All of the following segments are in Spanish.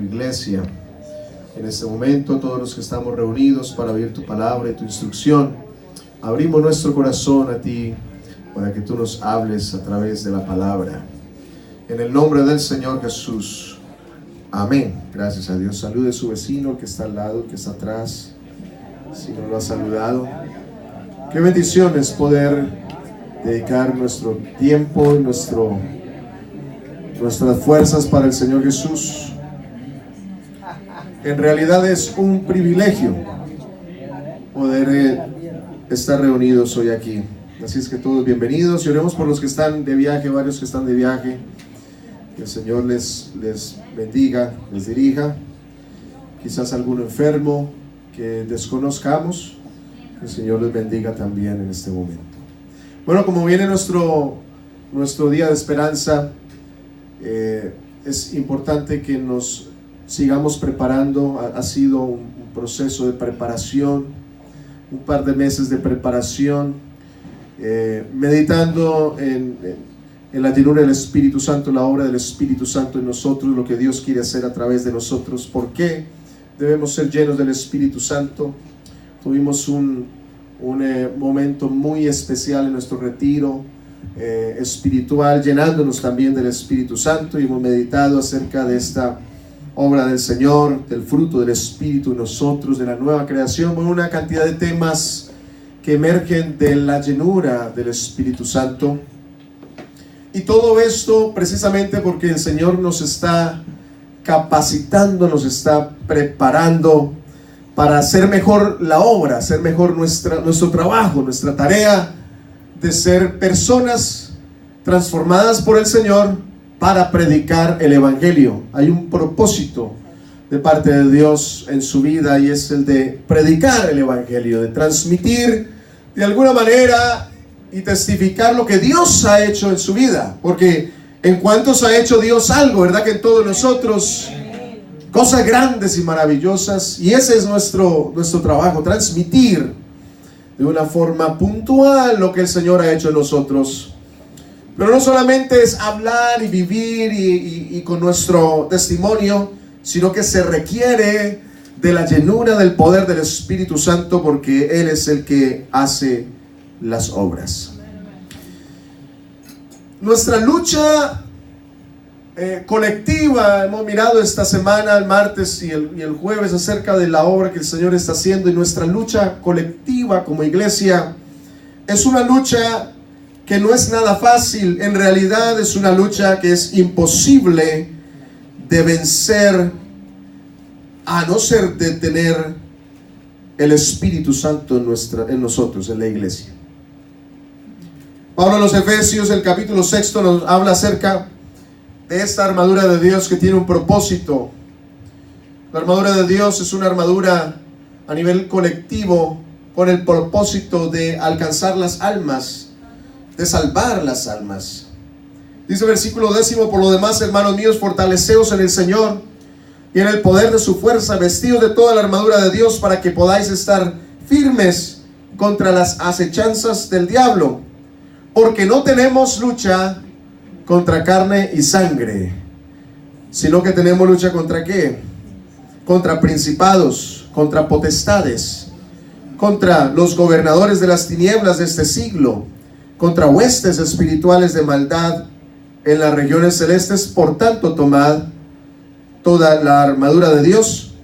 iglesia. En este momento, todos los que estamos reunidos para oír tu palabra y tu instrucción, abrimos nuestro corazón a ti para que tú nos hables a través de la palabra. En el nombre del Señor Jesús. Amén. Gracias a Dios. Salude a su vecino, el que está al lado, el que está atrás, si no lo ha saludado. Qué bendición es poder dedicar nuestro tiempo y nuestras fuerzas para el Señor Jesús. En realidad es un privilegio poder estar reunidos hoy aquí. Así es que todos bienvenidos y oremos por los que están de viaje, varios que están de viaje. Que el Señor les bendiga, les dirija. Quizás alguno enfermo que desconozcamos, que el Señor les bendiga también en este momento. Bueno, como viene nuestro día de esperanza, es importante que nos sigamos preparando. Ha sido un proceso de preparación, un par de meses de preparación, meditando en la llenura del Espíritu Santo, la obra del Espíritu Santo en nosotros, lo que Dios quiere hacer a través de nosotros. ¿Por qué debemos ser llenos del Espíritu Santo? Tuvimos un momento muy especial en nuestro retiro espiritual, llenándonos también del Espíritu Santo, y hemos meditado acerca de esta obra del Señor, del fruto del Espíritu en nosotros, de la nueva creación, con una cantidad de temas que emergen de la llenura del Espíritu Santo. Y todo esto precisamente porque el Señor nos está capacitando, nos está preparando para hacer mejor la obra, hacer mejor nuestro trabajo, nuestra tarea de ser personas transformadas por el Señor para predicar el Evangelio. Hay un propósito de parte de Dios en su vida, y es el de predicar el Evangelio, de transmitir de alguna manera y testificar lo que Dios ha hecho en su vida. Porque en cuantos ha hecho Dios algo, ¿verdad? Que en todos nosotros cosas grandes y maravillosas, y ese es nuestro trabajo, transmitir de una forma puntual lo que el Señor ha hecho en nosotros. Pero no solamente es hablar y vivir y con nuestro testimonio, sino que se requiere de la llenura del poder del Espíritu Santo, porque Él es el que hace las obras. Nuestra lucha colectiva, hemos mirado esta semana, el martes y el jueves, acerca de la obra que el Señor está haciendo, y nuestra lucha colectiva como iglesia es una lucha que no es nada fácil. En realidad es una lucha que es imposible de vencer, a no ser de tener el Espíritu Santo en nosotros, en la iglesia. Pablo en los Efesios, el capítulo 6, nos habla acerca de esta armadura de Dios que tiene un propósito. La armadura de Dios es una armadura a nivel colectivo, con el propósito de alcanzar las almas, de salvar las almas. Dice el versículo 10: por lo demás, hermanos míos, fortaleceos en el Señor y en el poder de su fuerza, vestidos de toda la armadura de Dios, para que podáis estar firmes contra las acechanzas del diablo. Porque no tenemos lucha contra carne y sangre, sino que tenemos lucha contra ¿qué? Contra principados, contra potestades, contra los gobernadores de las tinieblas de este siglo, contra huestes espirituales de maldad en las regiones celestes. Por tanto, tomad toda la armadura de Dios,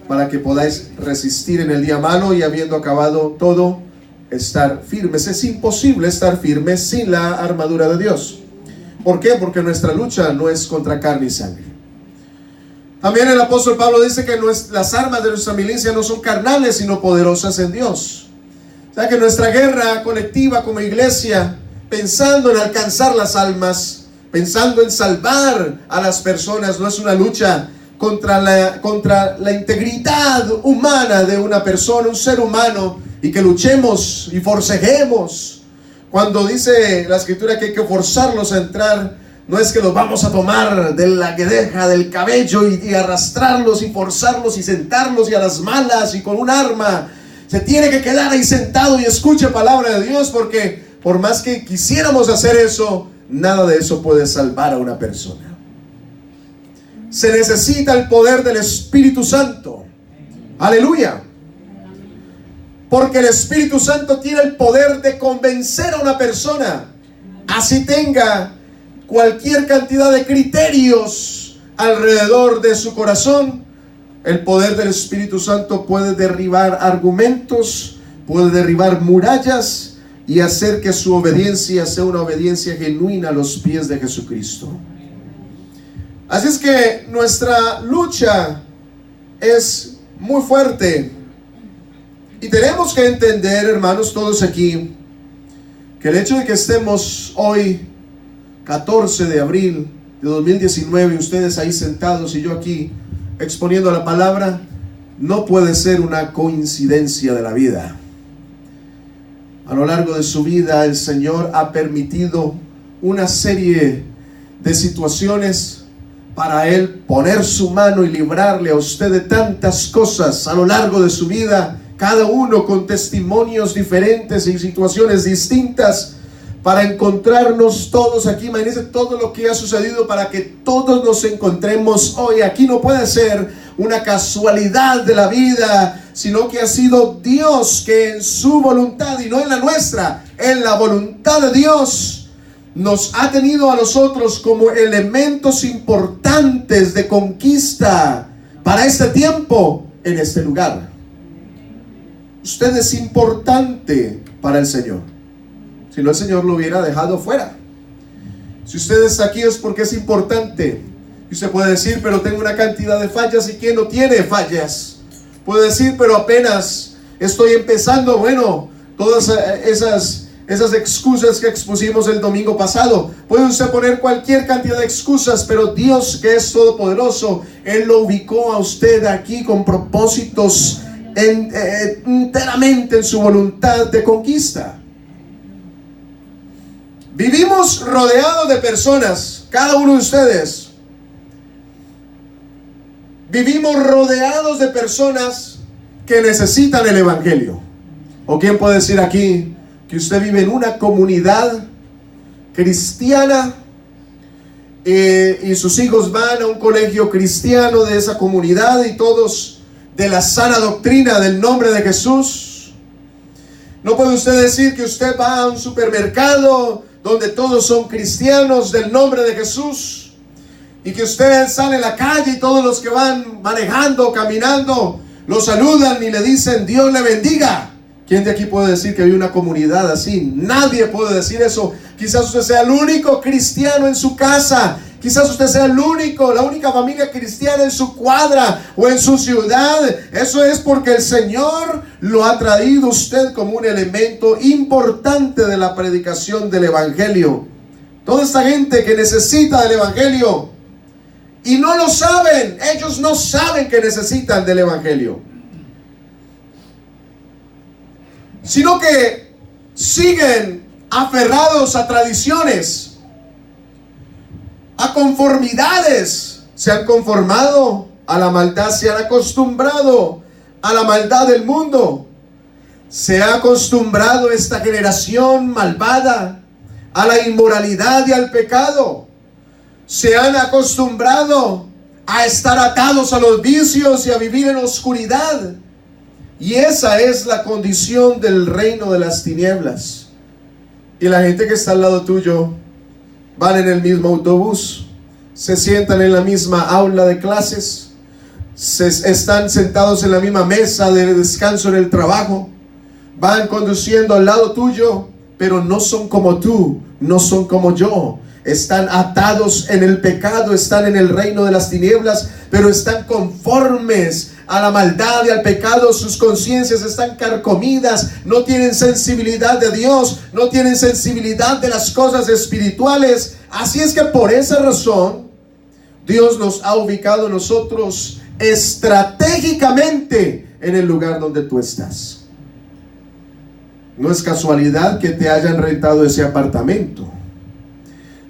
para que podáis resistir en el día malo, y habiendo acabado todo, estar firmes. Es imposible estar firmes sin la armadura de Dios. ¿Por qué? Porque nuestra lucha no es contra carne y sangre. También el apóstol Pablo dice que las armas de nuestra milicia no son carnales, sino poderosas en Dios. O sea que nuestra guerra colectiva como iglesia, pensando en alcanzar las almas, pensando en salvar a las personas, no es una lucha contra la integridad humana de una persona, un ser humano, y que luchemos y forcejemos. Cuando dice la Escritura que hay que forzarlos a entrar, no es que los vamos a tomar de la guedeja, del cabello, y arrastrarlos y forzarlos y sentarlos y a las malas y con un arma. Se tiene que quedar ahí sentado y escuche palabra de Dios, porque por más que quisiéramos hacer eso, nada de eso puede salvar a una persona. se necesita el poder del Espíritu Santo. Aleluya. Porque el Espíritu Santo tiene el poder de convencer a una persona, así tenga cualquier cantidad de criterios alrededor de su corazón. El poder del Espíritu Santo puede derribar argumentos, puede derribar murallas y hacer que su obediencia sea una obediencia genuina a los pies de Jesucristo. Así es que nuestra lucha es muy fuerte y tenemos que entender, hermanos, todos aquí, que el hecho de que estemos hoy 14 de abril de 2019, ustedes ahí sentados y yo aquí exponiendo la palabra, no puede ser una coincidencia de la vida. A lo largo de su vida el Señor ha permitido una serie de situaciones para Él poner su mano y librarle a usted de tantas cosas a lo largo de su vida, cada uno con testimonios diferentes y situaciones distintas, para encontrarnos todos aquí. Imagínense todo lo que ha sucedido para que todos nos encontremos hoy aquí. No puede ser una casualidad de la vida, sino que ha sido Dios que en su voluntad, y no en la nuestra, en la voluntad de Dios, nos ha tenido a nosotros como elementos importantes de conquista para este tiempo, en este lugar. Usted es importante para el Señor. Si no, el Señor lo hubiera dejado fuera. Si usted está aquí es porque es importante. Y usted puede decir, pero tengo una cantidad de fallas. ¿Y quién no tiene fallas? Puede decir, pero apenas estoy empezando. Bueno, todas esas excusas que expusimos el domingo pasado. Puede usted poner cualquier cantidad de excusas, pero Dios, que es todopoderoso, Él lo ubicó a usted aquí con propósitos enteramente en su voluntad de conquista. Vivimos rodeados de personas, cada uno de ustedes. Vivimos rodeados de personas que necesitan el Evangelio. ¿O quién puede decir aquí que usted vive en una comunidad cristiana y sus hijos van a un colegio cristiano de esa comunidad y todos de la sana doctrina del nombre de Jesús? ¿No puede usted decir que usted va a un supermercado donde todos son cristianos del nombre de Jesús, y que usted sale a la calle y todos los que van manejando, caminando, lo saludan y le dicen Dios le bendiga? ¿Quién de aquí puede decir que hay una comunidad así? Nadie puede decir eso. Quizás usted sea el único cristiano en su casa. Quizás usted sea la única familia cristiana en su cuadra o en su ciudad. Eso es porque el Señor lo ha traído usted como un elemento importante de la predicación del Evangelio. Toda esta gente que necesita del Evangelio y no lo saben, ellos no saben que necesitan del Evangelio, sino que siguen aferrados a tradiciones, a conformidades. Se han conformado a la maldad, se han acostumbrado a la maldad del mundo. Se ha acostumbrado esta generación malvada a la inmoralidad y al pecado. Se han acostumbrado a estar atados a los vicios y a vivir en oscuridad. Y esa es la condición del reino de las tinieblas. Y la gente que está al lado tuyo van en el mismo autobús, se sientan en la misma aula de clases, están sentados en la misma mesa de descanso en el trabajo, van conduciendo al lado tuyo, pero no son como tú, no son como yo. Están atados en el pecado, están en el reino de las tinieblas, pero están conformes a la maldad y al pecado. Sus conciencias están carcomidas, no tienen sensibilidad de Dios, no tienen sensibilidad de las cosas espirituales. Así es que por esa razón Dios nos ha ubicado a nosotros estratégicamente en el lugar donde tú estás. No es casualidad que te hayan rentado ese apartamento.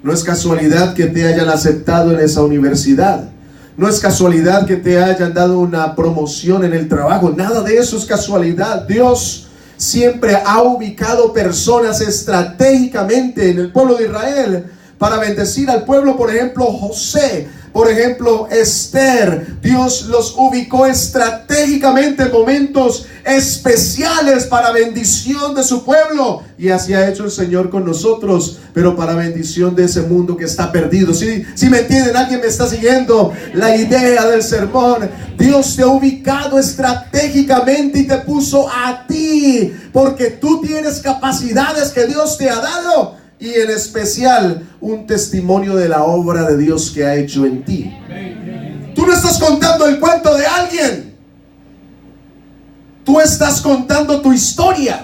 No es casualidad que te hayan aceptado en esa universidad. No es casualidad que te hayan dado una promoción en el trabajo. Nada de eso es casualidad. Dios siempre ha ubicado personas estratégicamente en el pueblo de Israel para bendecir al pueblo. Por ejemplo, José. Por ejemplo, Esther, Dios los ubicó estratégicamente en momentos especiales para bendición de su pueblo. Y así ha hecho el Señor con nosotros, pero para bendición de ese mundo que está perdido. Si me entienden, alguien me está siguiendo la idea del sermón. Dios te ha ubicado estratégicamente y te puso a ti, porque tú tienes capacidades que Dios te ha dado. Y en especial un testimonio de la obra de Dios que ha hecho en ti. Tú no estás contando el cuento de alguien. Tú estás contando tu historia.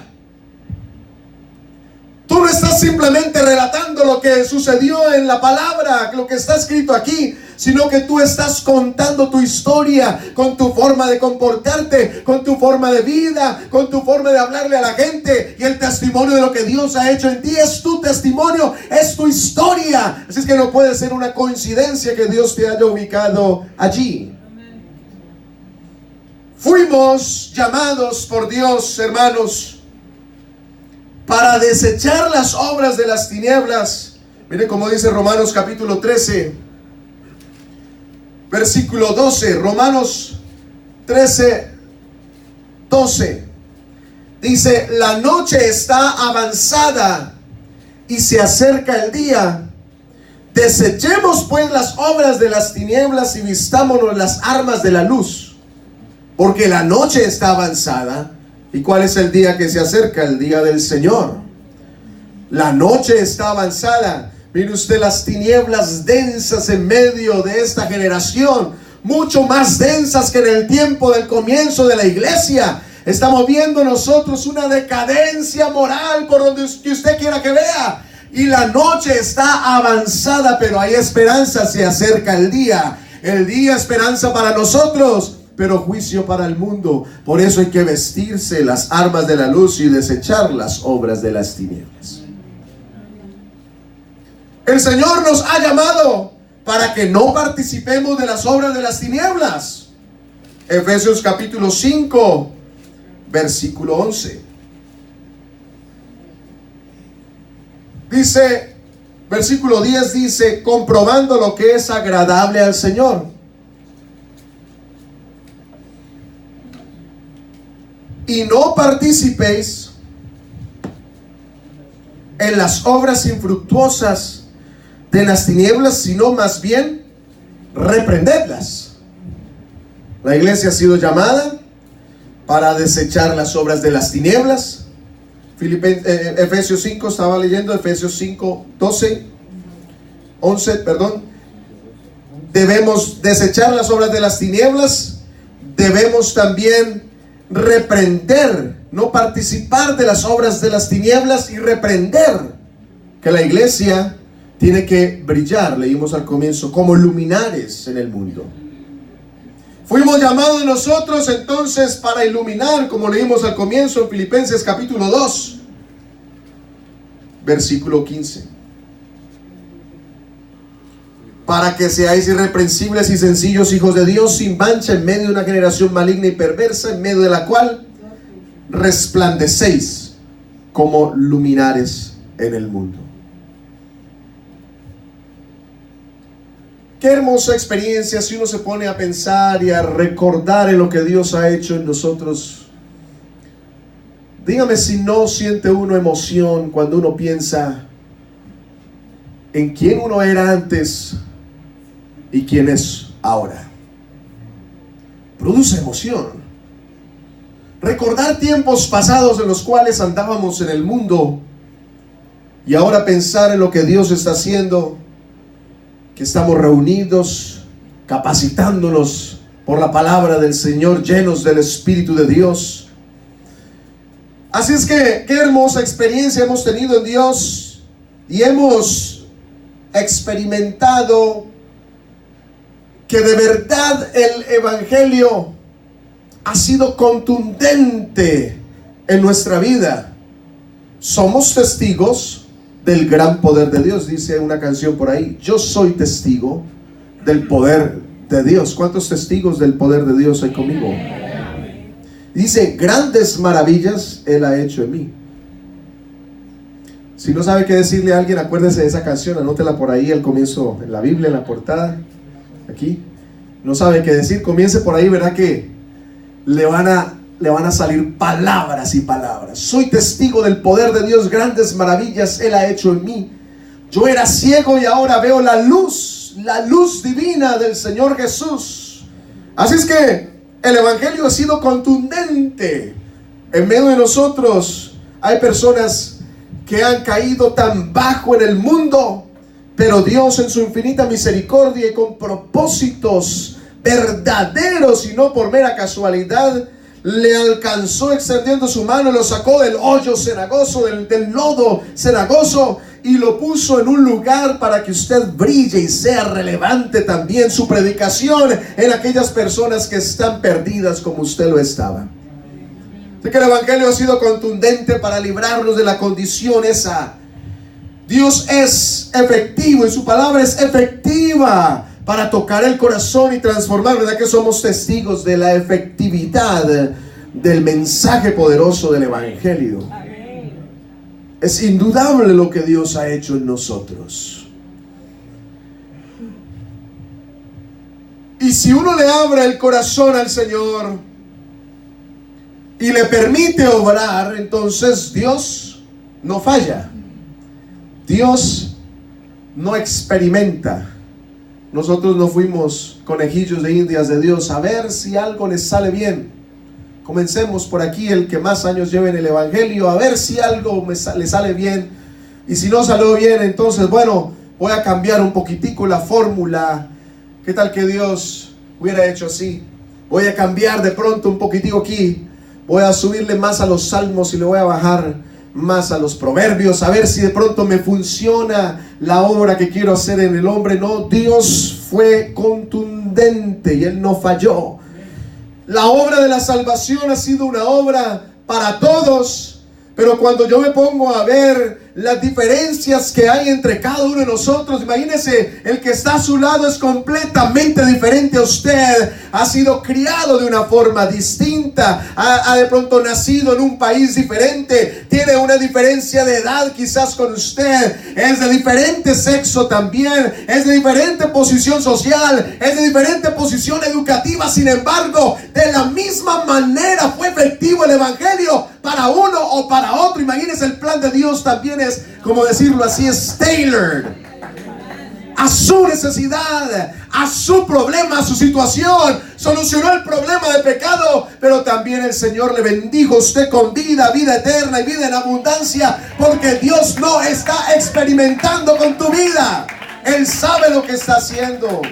Tú no estás simplemente relatando lo que sucedió en la palabra, lo que está escrito aquí, sino que tú estás contando tu historia con tu forma de comportarte, con tu forma de vida, con tu forma de hablarle a la gente. Y el testimonio de lo que Dios ha hecho en ti es tu testimonio, es tu historia. Así es que no puede ser una coincidencia que Dios te haya ubicado allí. Fuimos llamados por Dios, hermanos, para desechar las obras de las tinieblas. Mire cómo dice Romanos capítulo 13, versículo 12. Romanos 13, 12. Dice: la noche está avanzada y se acerca el día. Desechemos pues las obras de las tinieblas y vistámonos las armas de la luz. Porque la noche está avanzada. ¿Y cuál es el día que se acerca? El día del Señor. La noche está avanzada. Mire usted las tinieblas densas en medio de esta generación, mucho más densas que en el tiempo del comienzo de la iglesia. Estamos viendo nosotros una decadencia moral por donde usted quiera que vea. Y la noche está avanzada, pero hay esperanza, se acerca el día. El día, esperanza para nosotros, pero juicio para el mundo. Por eso hay que vestirse las armas de la luz y desechar las obras de las tinieblas. El Señor nos ha llamado para que no participemos de las obras de las tinieblas. Efesios capítulo 5, versículo 11. Dice, versículo 10 dice: comprobando lo que es agradable al Señor. Y no participéis en las obras infructuosas de las tinieblas, sino más bien reprendedlas. La iglesia ha sido llamada para desechar las obras de las tinieblas. Efesios 5, estaba leyendo Efesios 5, 11, perdón. Debemos desechar las obras de las tinieblas. Debemos también reprender, no participar de las obras de las tinieblas, y reprender. Que la iglesia tiene que brillar, leímos al comienzo, como luminares en el mundo. Fuimos llamados nosotros entonces para iluminar, como leímos al comienzo en Filipenses capítulo 2, versículo 15. Para que seáis irreprensibles y sencillos hijos de Dios, sin mancha en medio de una generación maligna y perversa, en medio de la cual resplandecéis como luminares en el mundo. Qué hermosa experiencia si uno se pone a pensar y a recordar en lo que Dios ha hecho en nosotros. Dígame si no siente uno emoción cuando uno piensa en quién uno era antes y quién es ahora. Produce emoción. Recordar tiempos pasados en los cuales andábamos en el mundo y ahora pensar en lo que Dios está haciendo, que estamos reunidos, capacitándonos por la palabra del Señor, llenos del Espíritu de Dios. Así es que qué hermosa experiencia hemos tenido en Dios, y hemos experimentado que de verdad el Evangelio ha sido contundente en nuestra vida. Somos testigos del gran poder de Dios. Dice una canción por ahí: yo soy testigo del poder de Dios. ¿Cuántos testigos del poder de Dios hay conmigo? Dice: grandes maravillas Él ha hecho en mí. Si no sabe qué decirle a alguien, acuérdese de esa canción, anótela por ahí al comienzo, en la Biblia, en la portada. aquí, no sabe qué decir, comience por ahí, ¿verdad? Que le van a salir palabras y palabras. Soy testigo del poder de Dios, grandes maravillas Él ha hecho en mí. Yo era ciego y ahora veo la luz divina del Señor Jesús. Así es que el Evangelio ha sido contundente. En medio de nosotros hay personas que han caído tan bajo en el mundo, pero Dios en su infinita misericordia y con propósitos verdaderos y no por mera casualidad, le alcanzó extendiendo su mano y lo sacó del hoyo cenagoso, del lodo cenagoso, y lo puso en un lugar para que usted brille y sea relevante también su predicación en aquellas personas que están perdidas como usted lo estaba. Así que el Evangelio ha sido contundente para librarnos de la condición esa. Dios es efectivo y su palabra es efectiva para tocar el corazón y transformar. ¿Verdad que somos testigos de la efectividad del mensaje poderoso del Evangelio? Es indudable lo que Dios ha hecho en nosotros. Y si uno le abre el corazón al Señor y le permite obrar, entonces Dios no falla. Dios no experimenta. Nosotros no fuimos conejillos de indias de Dios a ver si algo les sale bien. Comencemos por aquí, el que más años lleve en el Evangelio, a ver si algo le sale bien. Y si no salió bien, entonces bueno, voy a cambiar un poquitico la fórmula. ¿Qué tal que Dios hubiera hecho así? Voy a cambiar de pronto un poquitico aquí. Voy a subirle más a los salmos y le voy a bajar más a los proverbios, a ver si de pronto me funciona la obra que quiero hacer en el hombre. No, Dios fue contundente y Él no falló. La obra de la salvación ha sido una obra para todos, pero cuando yo me pongo a ver las diferencias que hay entre cada uno de nosotros, imagínese, el que está a su lado es completamente diferente a usted, ha sido criado de una forma distinta, ha de pronto nacido en un país diferente, tiene una diferencia de edad quizás con usted, es de diferente sexo también, es de diferente posición social, es de diferente posición educativa. Sin embargo, de la misma manera fue efectivo el Evangelio para uno o para otro. Imagínese, el plan de Dios también es, como decirlo así, es tailored a su necesidad, a su problema, a su situación. Solucionó el problema de pecado, pero también el Señor le bendijo a usted con vida eterna y vida en abundancia, porque Dios no está experimentando con tu vida. Él sabe lo que está haciendo.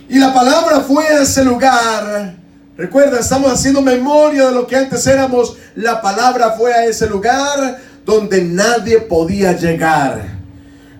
Y la palabra fue a ese lugar. Recuerda, estamos haciendo memoria de lo que antes éramos. La palabra fue a ese lugar donde nadie podía llegar,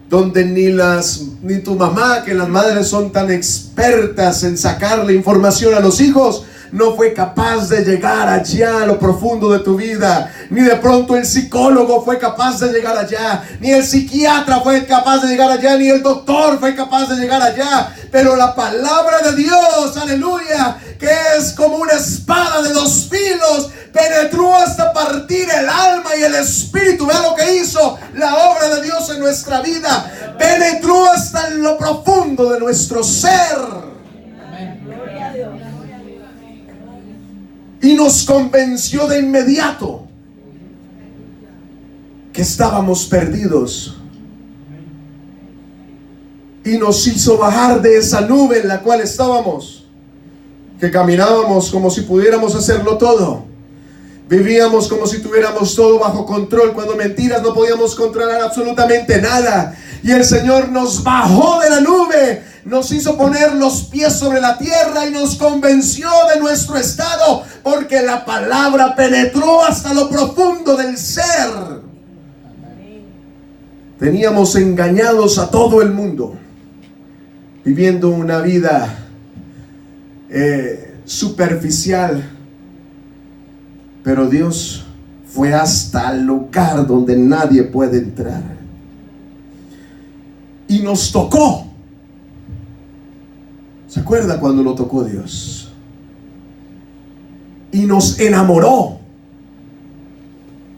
donde ni tu mamá, que las madres son tan expertas en sacarle información a los hijos, no fue capaz de llegar allá a lo profundo de tu vida. Ni de pronto el psicólogo fue capaz de llegar allá, ni el psiquiatra fue capaz de llegar allá, ni el doctor fue capaz de llegar allá. Pero la palabra de Dios, aleluya, que es como una espada de dos filos, penetró hasta partir el alma y el espíritu. Vea lo que hizo la obra de Dios en nuestra vida. Penetró hasta en lo profundo de nuestro ser. Y nos convenció de inmediato que estábamos perdidos. Y nos hizo bajar de esa nube en la cual estábamos, que caminábamos como si pudiéramos hacerlo todo. Vivíamos como si tuviéramos todo bajo control, cuando mentiras no podíamos controlar absolutamente nada. Y el Señor nos bajó de la nube, nos hizo poner los pies sobre la tierra y nos convenció de nuestro estado, porque la palabra penetró hasta lo profundo del ser. Teníamos engañados a todo el mundo, viviendo una vida superficial. Pero Dios fue hasta el lugar donde nadie puede entrar. Y nos tocó. ¿Se acuerda cuando lo tocó Dios? Y nos enamoró.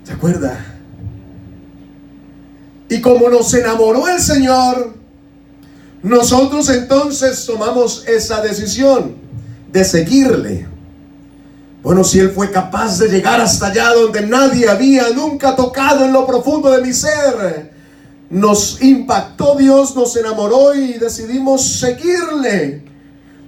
¿Se acuerda? Y como nos enamoró el Señor, Nosotros entonces tomamos esa decisión de seguirle. Bueno, si Él fue capaz de llegar hasta allá donde nadie había nunca tocado en lo profundo de mi ser, nos impactó Dios, nos enamoró y decidimos seguirle.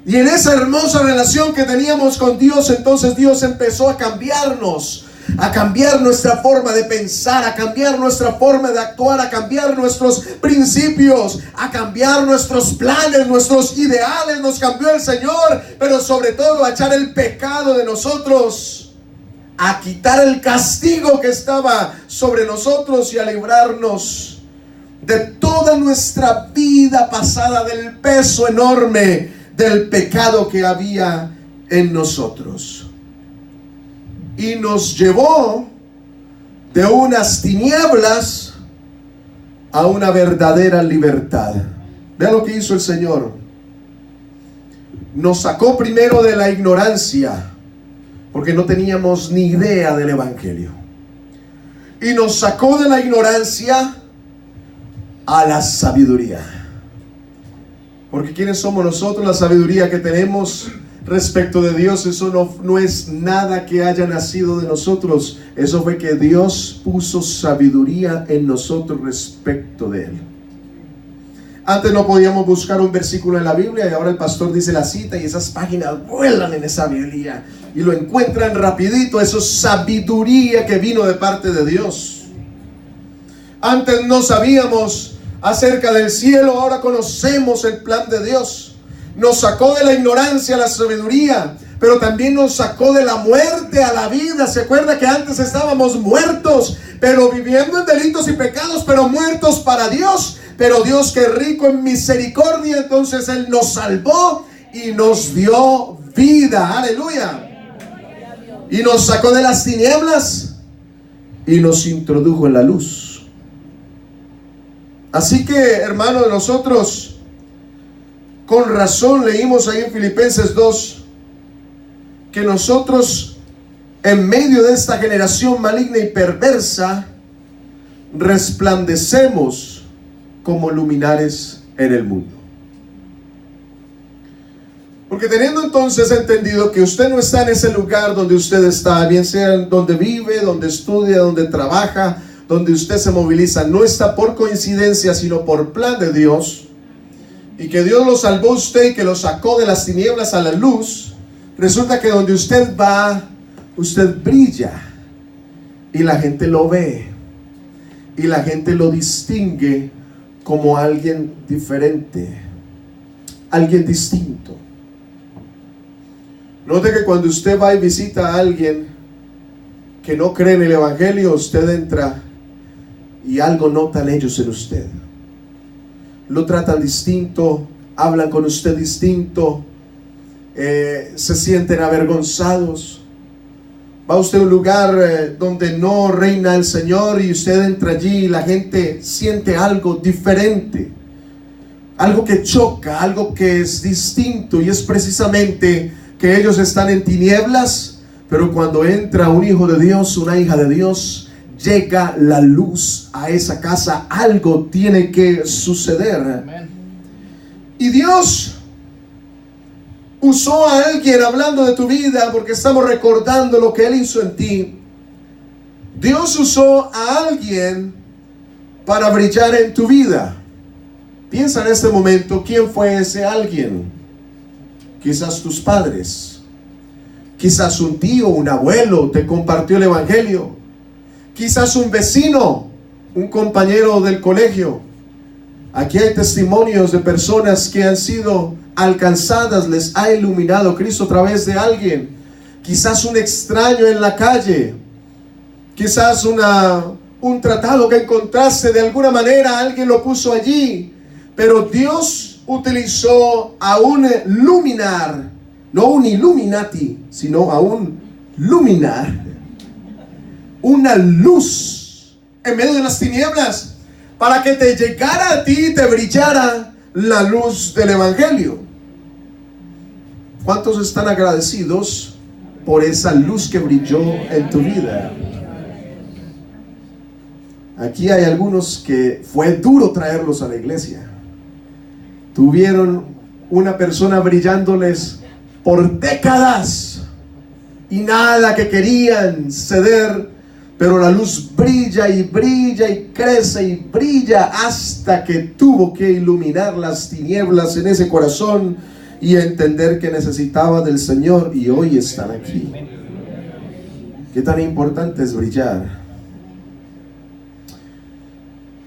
Y en esa hermosa relación que teníamos con Dios, entonces Dios empezó a cambiarnos, a cambiar nuestra forma de pensar, a cambiar nuestra forma de actuar, a cambiar nuestros principios, a cambiar nuestros planes, nuestros ideales. Nos cambió el Señor, pero sobre todo a echar el pecado de nosotros, a quitar el castigo que estaba sobre nosotros y a librarnos de toda nuestra vida pasada, del peso enorme del pecado que había en nosotros. Y nos llevó de unas tinieblas a una verdadera libertad. Vea lo que hizo el Señor. Nos sacó primero de la ignorancia, porque no teníamos ni idea del Evangelio. Y nos sacó de la ignorancia a la sabiduría. Porque ¿quiénes somos nosotros? La sabiduría que tenemos respecto de Dios, eso no es nada que haya nacido de nosotros. Eso fue que Dios puso sabiduría en nosotros respecto de Él. Antes no podíamos buscar un versículo en la Biblia y ahora el pastor dice la cita y esas páginas vuelan en esa Biblia y lo encuentran rapidito. Eso es sabiduría que vino de parte de Dios. Antes no sabíamos acerca del cielo, ahora conocemos el plan de Dios. Nos sacó de la ignorancia a la sabiduría, pero también nos sacó de la muerte a la vida. ¿Se acuerda que antes estábamos muertos, pero viviendo en delitos y pecados, pero muertos para Dios? Pero Dios, que rico en misericordia, entonces Él nos salvó y nos dio vida. Aleluya. Y nos sacó de las tinieblas y nos introdujo en la luz. Así que, hermanos, nosotros con razón leímos ahí en Filipenses 2 que nosotros en medio de esta generación maligna y perversa resplandecemos como luminares en el mundo. Porque teniendo entonces entendido que usted no está en ese lugar donde usted está, bien sea donde vive, donde estudia, donde trabaja, donde usted se moviliza, no está por coincidencia, sino por plan de Dios, y que Dios lo salvó a usted y que lo sacó de las tinieblas a la luz, resulta que donde usted va, usted brilla, y la gente lo ve, y la gente lo distingue como alguien diferente, alguien distinto. Note que cuando usted va y visita a alguien que no cree en el Evangelio, usted entra y algo notan ellos en usted. Lo tratan distinto, hablan con usted distinto, se sienten avergonzados. Va usted a un lugar donde no reina el Señor y usted entra allí y la gente siente algo diferente, algo que choca, algo que es distinto, y es precisamente que ellos están en tinieblas, pero cuando entra un hijo de Dios, una hija de Dios, llega la luz a esa casa. Algo tiene que suceder. Amén. Y Dios usó a alguien, hablando de tu vida, porque estamos recordando lo que Él hizo en ti. Dios usó a alguien para brillar en tu vida. Piensa en este momento, ¿quién fue ese alguien? Quizás tus padres, quizás un tío, un abuelo te compartió el Evangelio, quizás un vecino, un compañero del colegio. Aquí hay testimonios de personas que han sido alcanzadas, les ha iluminado Cristo a través de alguien. Quizás un extraño en la calle, quizás un tratado que encontraste, de alguna manera alguien lo puso allí, pero Dios utilizó a un luminar, no un Illuminati, sino a un luminar, una luz en medio de las tinieblas, para que te llegara a ti y te brillara la luz del Evangelio. ¿Cuántos están agradecidos por esa luz que brilló en tu vida? Aquí hay algunos que fue duro traerlos a la iglesia. Tuvieron una persona brillándoles por décadas y nada que querían ceder, pero la luz brilla y brilla y crece y brilla hasta que tuvo que iluminar las tinieblas en ese corazón y entender que necesitaba del Señor, y hoy están aquí. Qué tan importante es brillar.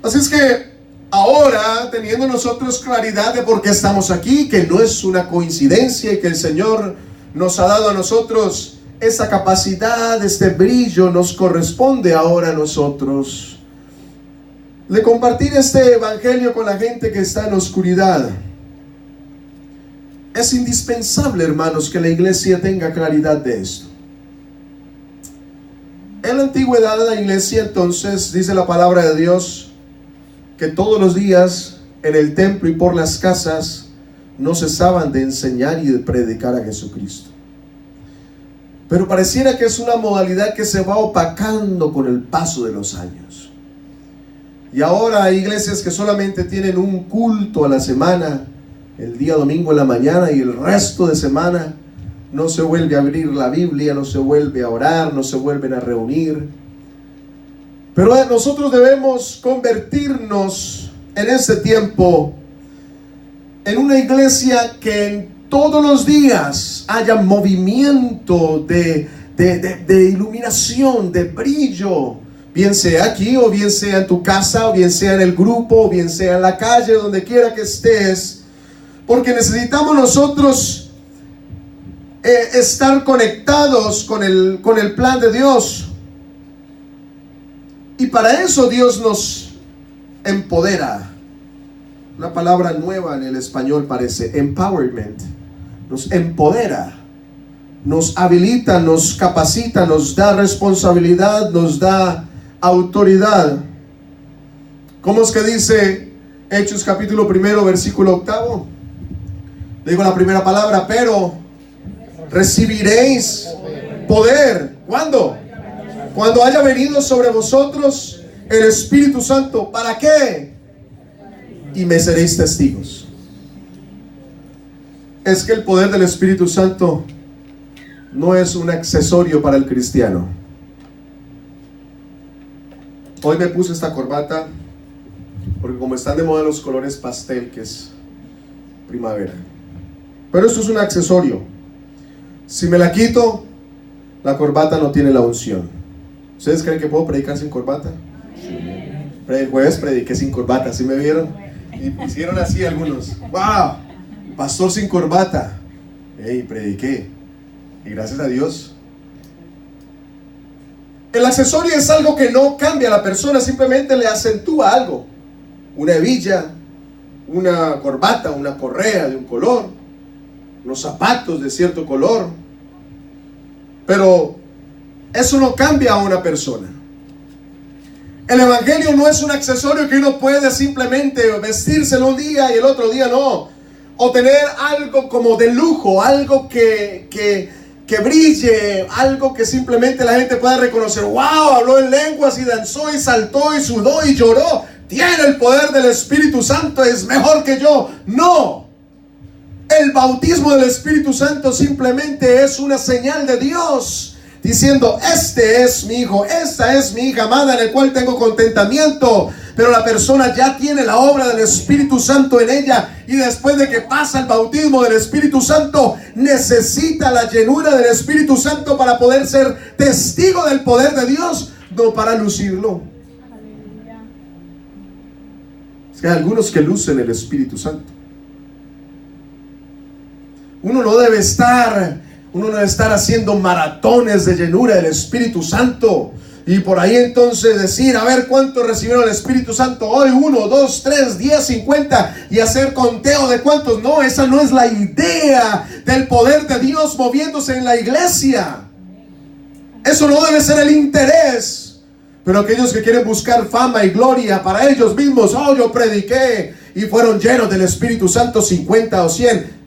Así es que ahora, teniendo nosotros claridad de por qué estamos aquí, que no es una coincidencia y que el Señor nos ha dado a nosotros esa capacidad, este brillo nos corresponde ahora a nosotros, de compartir este evangelio con la gente que está en oscuridad. Es indispensable, hermanos, que la iglesia tenga claridad de esto. En la antigüedad de la iglesia, entonces, dice la palabra de Dios, que todos los días en el templo y por las casas no cesaban de enseñar y de predicar a Jesucristo. Pero pareciera que es una modalidad que se va opacando con el paso de los años. Y ahora hay iglesias que solamente tienen un culto a la semana, el día domingo en la mañana, y el resto de semana no se vuelve a abrir la Biblia, no se vuelve a orar, no se vuelven a reunir. Pero nosotros debemos convertirnos en este tiempo en una iglesia que en todos los días haya movimiento de iluminación, de brillo, bien sea aquí o bien sea en tu casa o bien sea en el grupo o bien sea en la calle, donde quiera que estés, porque necesitamos nosotros estar conectados con el plan de Dios. Y para eso Dios nos empodera. Una palabra nueva en el español parece, empowerment. Nos empodera, nos habilita, nos capacita, nos da responsabilidad, nos da autoridad. ¿Cómo es que dice Hechos capítulo 1, versículo 8? Digo la primera palabra, pero recibiréis poder. ¿Cuándo? Cuando haya venido sobre vosotros el Espíritu Santo. ¿Para qué? Y me seréis testigos. Es que el poder del Espíritu Santo no es un accesorio para el cristiano. Hoy me puse esta corbata porque como están de moda los colores pastel, que es primavera. Pero esto es un accesorio. Si me la quito, la corbata no tiene la unción. ¿Ustedes creen que puedo predicar sin corbata? El jueves prediqué sin corbata, ¿sí me vieron? Y hicieron así algunos. ¡Wow! Pastor sin corbata. Prediqué. Y gracias a Dios. El accesorio es algo que no cambia a la persona, simplemente le acentúa algo. Una hebilla, una corbata, una correa de un color, unos zapatos de cierto color. Pero eso no cambia a una persona. El evangelio no es un accesorio que uno puede simplemente vestírselo un día y el otro día no. O tener algo como de lujo, algo que brille, algo que simplemente la gente pueda reconocer. ¡Wow! Habló en lenguas y danzó y saltó y sudó y lloró. Tiene el poder del Espíritu Santo, es mejor que yo. No. El bautismo del Espíritu Santo simplemente es una señal de Dios diciendo: este es mi hijo, esta es mi hija amada en el cual tengo contentamiento. Pero la persona ya tiene la obra del Espíritu Santo en ella, y después de que pasa el bautismo del Espíritu Santo, necesita la llenura del Espíritu Santo para poder ser testigo del poder de Dios, no para lucirlo. Es que hay algunos que lucen el Espíritu Santo. Uno no debe estar haciendo maratones de llenura del Espíritu Santo y por ahí entonces decir: a ver cuántos recibieron el Espíritu Santo hoy, 1, 2, 3, 10, 50, y hacer conteo de cuántos. No, esa no es la idea del poder de Dios moviéndose en la iglesia. Eso no debe ser el interés. Pero aquellos que quieren buscar fama y gloria para ellos mismos: oh, yo prediqué y fueron llenos del Espíritu Santo 50 o 100.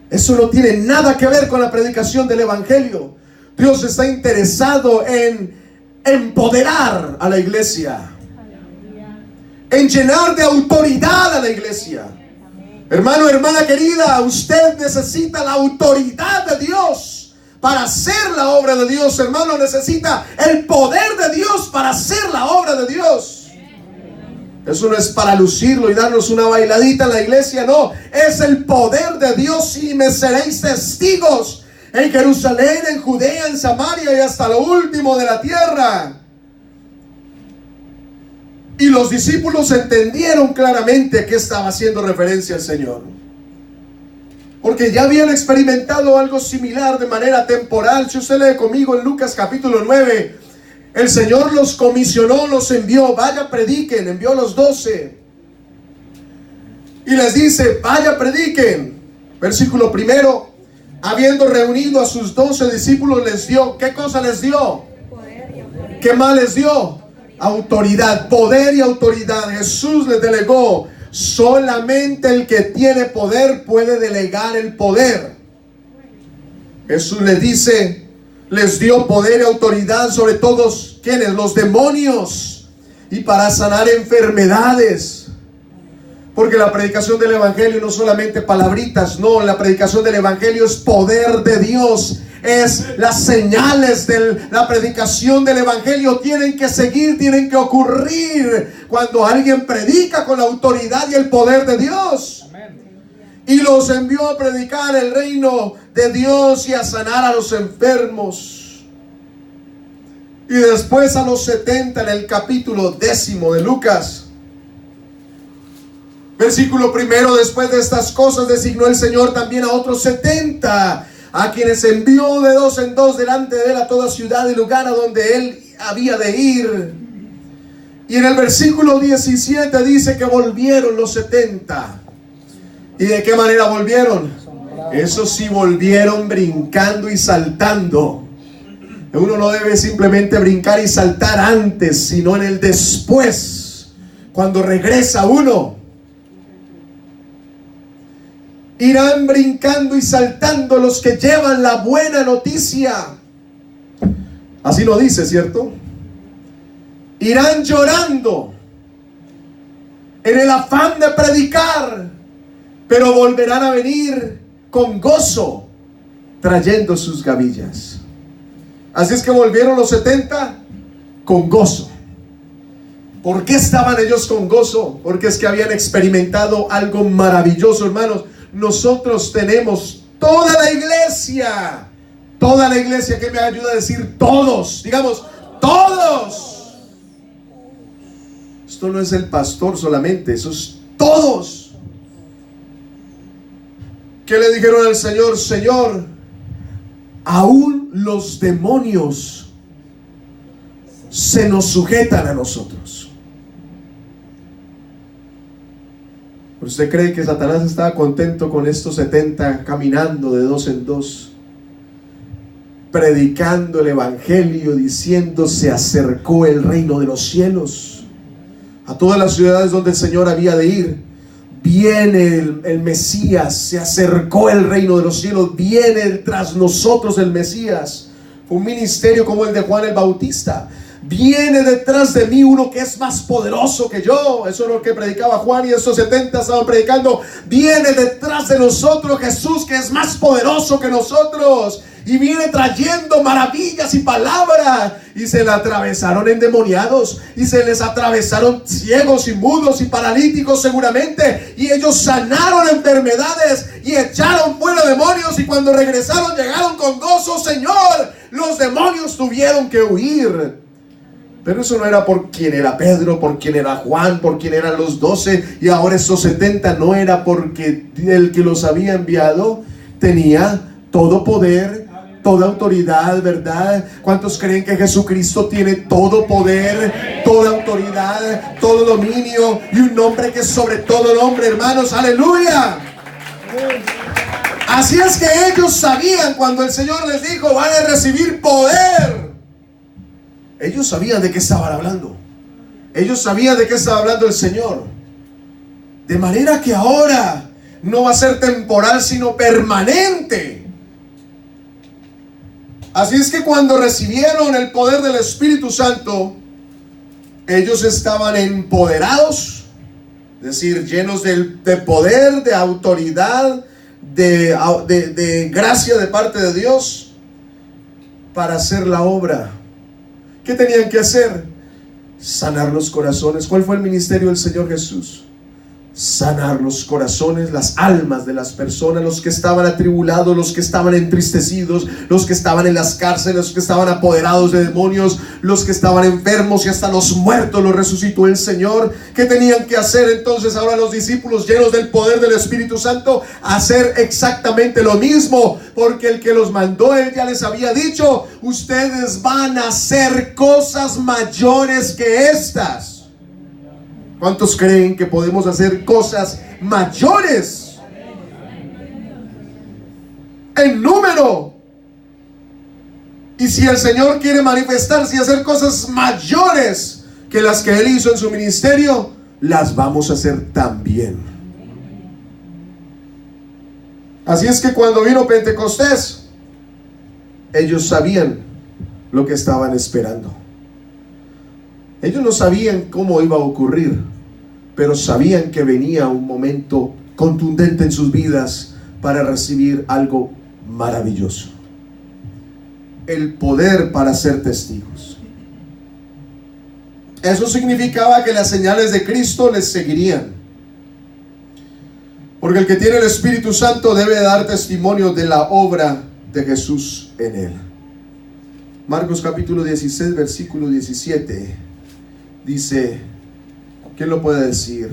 Eso no tiene nada que ver con la predicación del evangelio. Dios está interesado en empoderar a la iglesia, en llenar de autoridad a la iglesia. Hermano, hermana querida, usted necesita la autoridad de Dios para hacer la obra de Dios. Hermano, necesita el poder de Dios para hacer la obra de Dios. Eso no es para lucirlo y darnos una bailadita en la iglesia, no. Es el poder de Dios y me seréis testigos en Jerusalén, en Judea, en Samaria y hasta lo último de la tierra. Y los discípulos entendieron claramente a qué estaba haciendo referencia el Señor, porque ya habían experimentado algo similar de manera temporal. Si usted lee conmigo en Lucas capítulo 9, el Señor los comisionó, los envió, vaya prediquen, envió a los 12 y les dice, vaya prediquen. Versículo primero, habiendo reunido a sus 12 discípulos les dio, ¿qué cosa les dio? ¿Qué más les dio? Autoridad, poder y autoridad. Jesús les delegó. Solamente el que tiene poder puede delegar el poder. Jesús les dice, les dio poder y autoridad sobre todos, ¿quiénes? Los demonios, y para sanar enfermedades. Porque la predicación del evangelio no solamente palabritas, no, la predicación del evangelio es poder de Dios. Es las señales de la predicación del evangelio tienen que seguir, tienen que ocurrir cuando alguien predica con la autoridad y el poder de Dios. Amén. Y los envió a predicar el reino de Dios y a sanar a los enfermos. Y después a los 70 en el capítulo 10 de Lucas, versículo primero, después de estas cosas designó el Señor también a otros 70, a quienes envió de dos en dos delante de él a toda ciudad y lugar a donde él había de ir. Y en el versículo 17 dice que volvieron los 70. ¿Y de qué manera volvieron? Eso sí, volvieron brincando y saltando. Uno no debe simplemente brincar y saltar antes, sino en el después, cuando regresa uno. Irán brincando y saltando los que llevan la buena noticia. Así lo dice, ¿cierto? Irán llorando en el afán de predicar, pero volverán a venir con gozo, trayendo sus gavillas. Así es que volvieron los 70 con gozo. ¿Por qué estaban ellos con gozo? Porque es que habían experimentado algo maravilloso, hermanos. Nosotros tenemos toda la iglesia, que me ayuda a decir todos, digamos todos. Esto no es el pastor solamente, eso es todos. ¿Qué le dijeron al Señor? Señor, aún los demonios se nos sujetan a nosotros. ¿Usted cree que Satanás estaba contento con estos 70 caminando de dos en dos, predicando el evangelio, diciendo se acercó el reino de los cielos? A todas las ciudades donde el Señor había de ir, viene el Mesías, se acercó el reino de los cielos, viene tras nosotros el Mesías. Fue un ministerio como el de Juan el Bautista. Viene detrás de mí uno que es más poderoso que yo. Eso es lo que predicaba Juan y esos 70 estaban predicando. Viene detrás de nosotros Jesús, que es más poderoso que nosotros, y viene trayendo maravillas y palabras. Y se le atravesaron endemoniados, y se les atravesaron ciegos y mudos y paralíticos seguramente, y ellos sanaron enfermedades y echaron fuera demonios, y cuando regresaron llegaron con gozo. Señor, los demonios tuvieron que huir. Pero eso no era por quien era Pedro, por quien era Juan, por quien eran los 12, y ahora esos 70 no era porque el que los había enviado tenía todo poder, toda autoridad, ¿verdad? ¿Cuántos creen que Jesucristo tiene todo poder, toda autoridad, todo dominio y un nombre que es sobre todo nombre, hermanos? ¡Aleluya! Así es que ellos sabían cuando el Señor les dijo, van a recibir poder. Ellos sabían de qué estaban hablando. Ellos sabían de qué estaba hablando el Señor. De manera que ahora no va a ser temporal, sino permanente. Así es que cuando recibieron el poder del Espíritu Santo, ellos estaban empoderados Es decir, llenos de poder, de autoridad, de gracia de parte de Dios para hacer la obra. ¿Qué tenían que hacer? Sanar los corazones. ¿Cuál fue el ministerio del Señor Jesús? Sanar los corazones, las almas de las personas, los que estaban atribulados, los que estaban entristecidos, los que estaban en las cárceles, los que estaban apoderados de demonios, los que estaban enfermos, y hasta los muertos los resucitó el Señor. ¿Qué tenían que hacer entonces ahora los discípulos, llenos del poder del Espíritu Santo? Hacer exactamente lo mismo, porque el que los mandó, Él ya les había dicho: ustedes van a hacer cosas mayores que estas. ¿Cuántos creen que podemos hacer cosas mayores en número? Y si el Señor quiere manifestarse y hacer cosas mayores que las que Él hizo en su ministerio, las vamos a hacer también. Así es que cuando vino Pentecostés, ellos sabían lo que estaban esperando. Ellos no sabían cómo iba a ocurrir, pero sabían que venía un momento contundente en sus vidas para recibir algo maravilloso: el poder para ser testigos. Eso significaba que las señales de Cristo les seguirían, porque el que tiene el Espíritu Santo debe dar testimonio de la obra de Jesús en él. Marcos capítulo 16, versículo 17 dice, ¿quién lo puede decir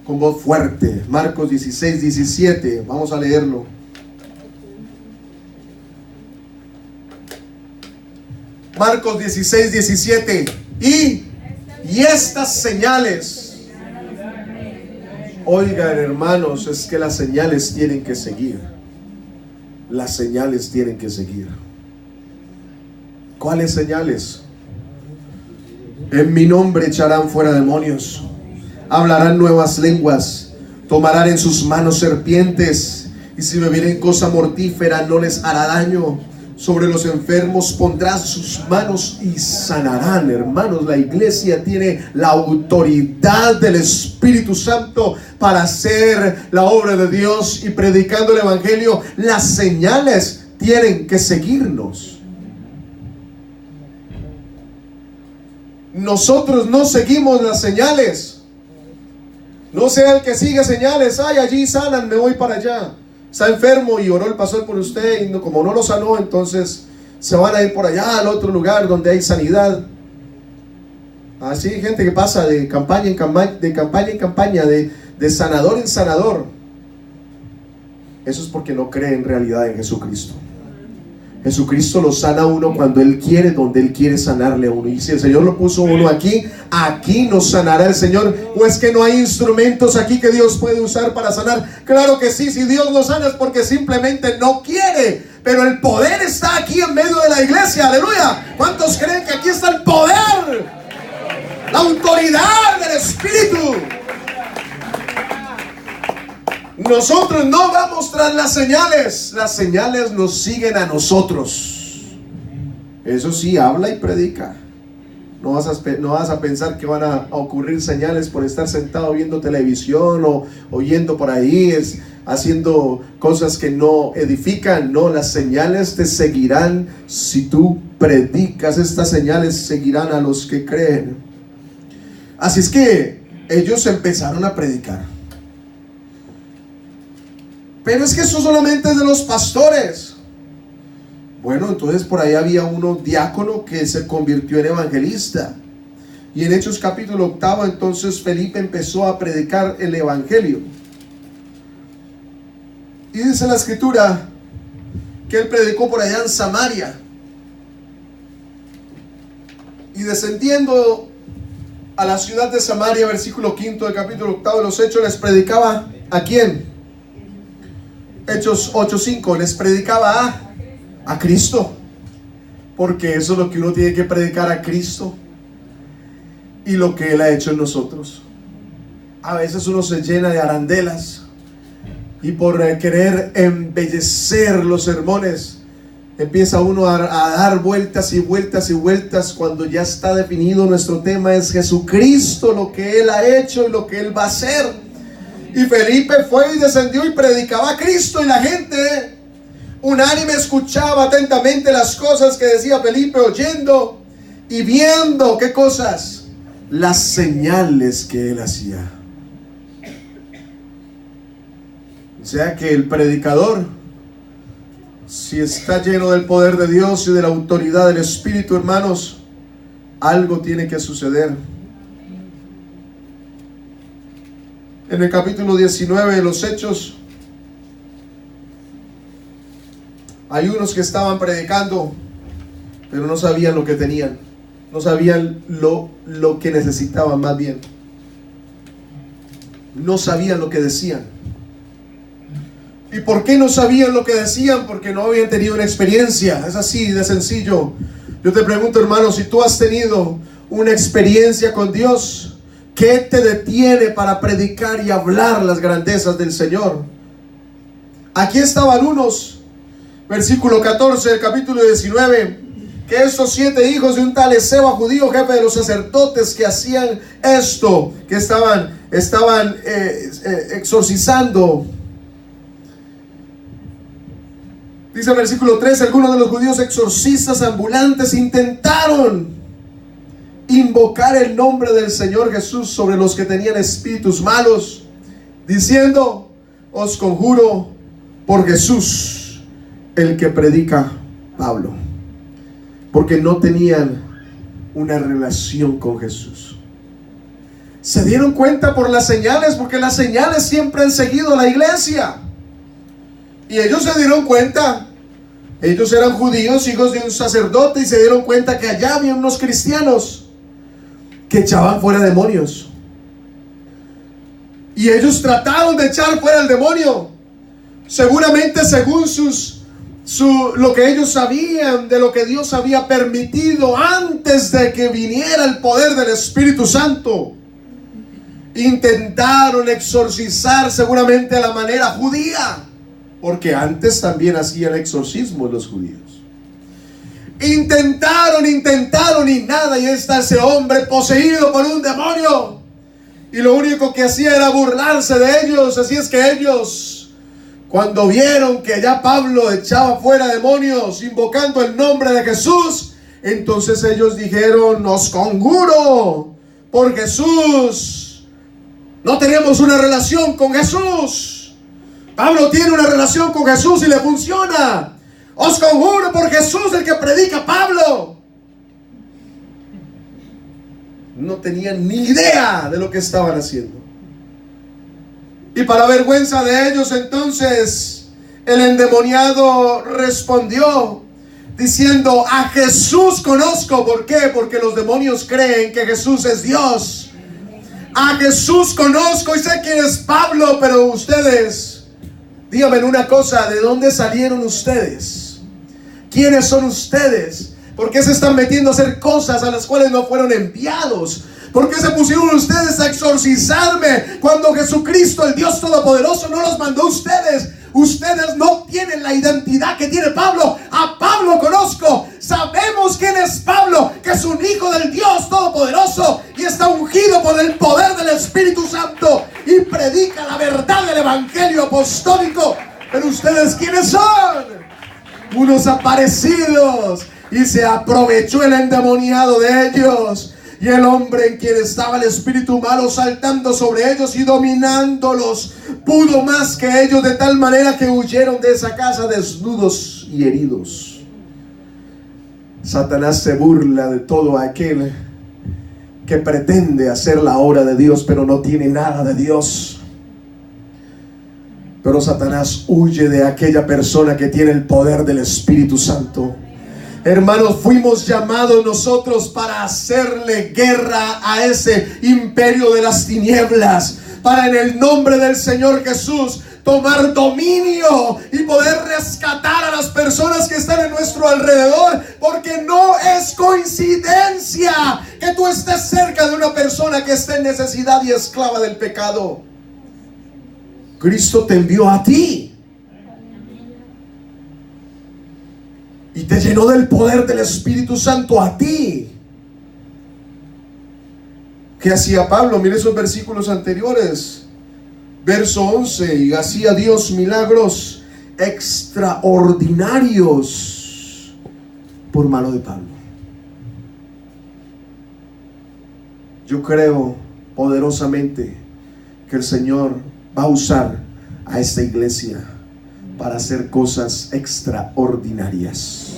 con voz fuerte? Marcos 16, 17, vamos a leerlo. Marcos 16, 17. Y estas señales. Oigan, hermanos, es que las señales tienen que seguir. Las señales tienen que seguir. ¿Cuáles señales? En mi nombre echarán fuera demonios, hablarán nuevas lenguas, tomarán en sus manos serpientes, y si bebieren cosa mortífera no les hará daño. Sobre los enfermos pondrán sus manos y sanarán. Hermanos, la iglesia tiene la autoridad del Espíritu Santo para hacer la obra de Dios y predicando el evangelio. Las señales tienen que seguirnos. Nosotros no seguimos las señales. No sea el que sigue señales: ay, allí sanan, me voy para allá. Está enfermo y oró el pastor por usted, y como no lo sanó, entonces se van a ir por allá al otro lugar donde hay sanidad. Así hay gente que pasa de campaña en campaña, de sanador en sanador. Eso es porque no cree en realidad en Jesucristo. Jesucristo lo sana a uno cuando Él quiere, donde Él quiere sanarle a uno. Y si el Señor lo puso uno aquí, aquí nos sanará el Señor. ¿O es que no hay instrumentos aquí que Dios puede usar para sanar? Claro que sí. Si Dios nos sana es porque simplemente no quiere. Pero el poder está aquí en medio de la iglesia. Aleluya. ¿Cuántos creen que aquí está el poder? La autoridad del Espíritu. Nosotros no vamos tras las señales nos siguen a nosotros. Eso sí, habla y predica. No vas a pensar que van a ocurrir señales por estar sentado viendo televisión o yendo por ahí haciendo cosas que no edifican. No, las señales te seguirán si tú predicas. Estas señales seguirán a los que creen. Así es que ellos empezaron a predicar. Pero es que eso solamente es de los pastores. Bueno, entonces por ahí había uno diácono que se convirtió en evangelista. Y en Hechos capítulo 8, entonces Felipe empezó a predicar el evangelio. Y dice la escritura que él predicó por allá en Samaria. Y descendiendo a la ciudad de Samaria, versículo 5 del capítulo 8 de los Hechos, les predicaba ¿a quién? Hechos 8:5, les predicaba a Cristo, porque eso es lo que uno tiene que predicar, a Cristo y lo que Él ha hecho en nosotros. A veces uno se llena de arandelas y por querer embellecer los sermones empieza uno a dar vueltas y vueltas y vueltas cuando ya está definido. Nuestro tema es Jesucristo, lo que Él ha hecho y lo que Él va a hacer. Y Felipe fue y descendió y predicaba a Cristo, y la gente unánime escuchaba atentamente las cosas que decía Felipe, oyendo y viendo, ¿qué cosas? Las señales que Él hacía. O sea que el predicador, si está lleno del poder de Dios y de la autoridad del Espíritu, hermanos, algo tiene que suceder. En el capítulo 19 de los Hechos, hay unos que estaban predicando, pero no sabían lo que tenían. No sabían lo que necesitaban, más bien. No sabían lo que decían. ¿Y por qué no sabían lo que decían? Porque no habían tenido una experiencia. Es así de sencillo. Yo te pregunto, hermano, si tú has tenido una experiencia con Dios, ¿qué te detiene para predicar y hablar las grandezas del Señor? Aquí estaban unos, versículo 14 del capítulo 19, que estos 7 hijos de un tal Esceva, judío, jefe de los sacerdotes, que hacían esto, que estaban exorcizando. Dice el versículo 3, algunos de los judíos exorcistas ambulantes intentaron invocar el nombre del Señor Jesús sobre los que tenían espíritus malos, diciendo: os conjuro por Jesús, el que predica Pablo. Porque no tenían una relación con Jesús. Se dieron cuenta por las señales, porque las señales siempre han seguido a la iglesia. Y ellos se dieron cuenta. Ellos eran judíos, hijos de un sacerdote, y se dieron cuenta que allá había unos cristianos que echaban fuera demonios. Y ellos trataron de echar fuera el demonio, seguramente según lo que ellos sabían de lo que Dios había permitido antes de que viniera el poder del Espíritu Santo. Intentaron exorcizar seguramente a la manera judía, porque antes también hacían exorcismos los judíos. Intentaron y nada, y está ese hombre poseído por un demonio, y lo único que hacía era burlarse de ellos. Así es que ellos, cuando vieron que ya Pablo echaba fuera demonios invocando el nombre de Jesús, entonces ellos dijeron: os conjuro por Jesús. No tenemos una relación con Jesús. Pablo tiene una relación con Jesús y le funciona. Os conjuro por Jesús, el que predica Pablo. No tenían ni idea de lo que estaban haciendo. Y para vergüenza de ellos, entonces el endemoniado respondió diciendo: a Jesús conozco. ¿Por qué? Porque los demonios creen que Jesús es Dios. A Jesús conozco y sé quién es Pablo, pero ustedes, díganme una cosa: ¿de dónde salieron ustedes? ¿Quiénes son ustedes? ¿Por qué se están metiendo a hacer cosas a las cuales no fueron enviados? ¿Por qué se pusieron ustedes a exorcizarme cuando Jesucristo, el Dios Todopoderoso, no los mandó a ustedes? Ustedes no tienen la identidad que tiene Pablo. A Pablo conozco. Sabemos quién es Pablo, que es un hijo del Dios Todopoderoso y está ungido por el poder del Espíritu Santo y predica la verdad del Evangelio apostólico. Pero ustedes, ¿quiénes son? Unos aparecidos. Y se aprovechó el endemoniado de ellos. Y el hombre en quien estaba el espíritu malo saltando sobre ellos y dominándolos, pudo más que ellos, de tal manera que huyeron de esa casa desnudos y heridos. Satanás se burla de todo aquel que pretende hacer la obra de Dios, pero no tiene nada de Dios. Pero Satanás huye de aquella persona que tiene el poder del Espíritu Santo. Hermanos, fuimos llamados nosotros para hacerle guerra a ese imperio de las tinieblas, para en el nombre del Señor Jesús tomar dominio y poder rescatar a las personas que están en nuestro alrededor, porque no es coincidencia que tú estés cerca de una persona que esté en necesidad y esclava del pecado. Cristo te envió a ti. y te llenó del poder del Espíritu Santo a ti. ¿Qué hacía Pablo? Mire esos versículos anteriores. Verso 11, y hacía Dios milagros extraordinarios por mano de Pablo. Yo creo poderosamente que el Señor va a usar a esta iglesia para hacer cosas extraordinarias.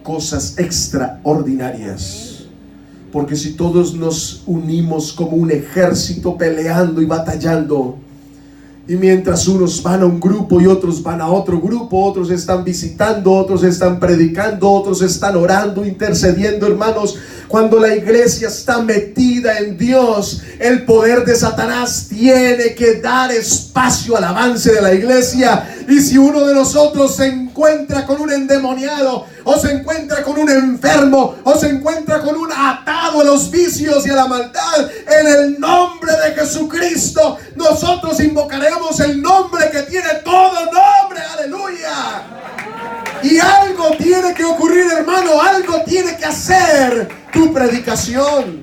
Cosas extraordinarias. Porque si todos nos unimos como un ejército peleando y batallando, y mientras unos van a un grupo y otros van a otro grupo, otros están visitando, otros están predicando, otros están orando, intercediendo, hermanos, cuando la iglesia está metida en Dios, el poder de Satanás tiene que dar espacio al avance de la iglesia. Y si uno de nosotros se encuentra con un endemoniado, o se encuentra con un enfermo, o se encuentra con un atado a los vicios y a la maldad, en el nombre de Jesucristo, nosotros invocaremos el nombre que tiene todo nombre. ¡Aleluya! Y algo tiene que ocurrir, hermano, algo tiene que hacer tu predicación.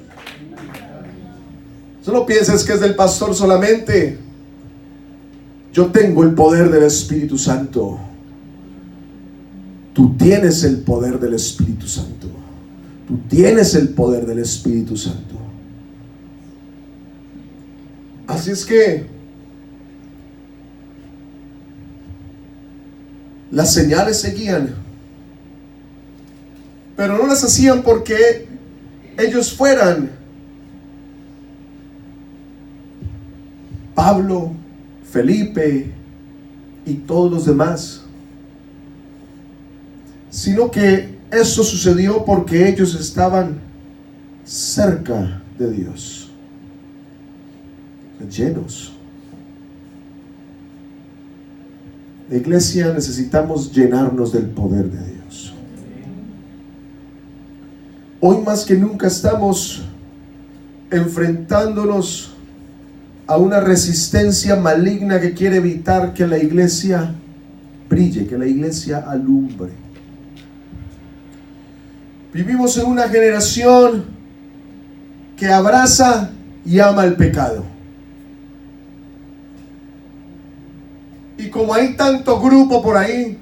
Solo pienses que es del pastor solamente. Yo tengo el poder del Espíritu Santo. Tú tienes el poder del Espíritu Santo. Tú tienes el poder del Espíritu Santo. Así es que las señales seguían, pero no las hacían porque ellos fueran. Pablo, Felipe y todos los demás, sino que eso sucedió porque ellos estaban cerca de Dios, llenos. La iglesia, necesitamos llenarnos del poder de Dios. Hoy más que nunca estamos enfrentándonos a una resistencia maligna que quiere evitar que la iglesia brille, que la iglesia alumbre. Vivimos en una generación que abraza y ama el pecado. Y como hay tanto grupo por ahí,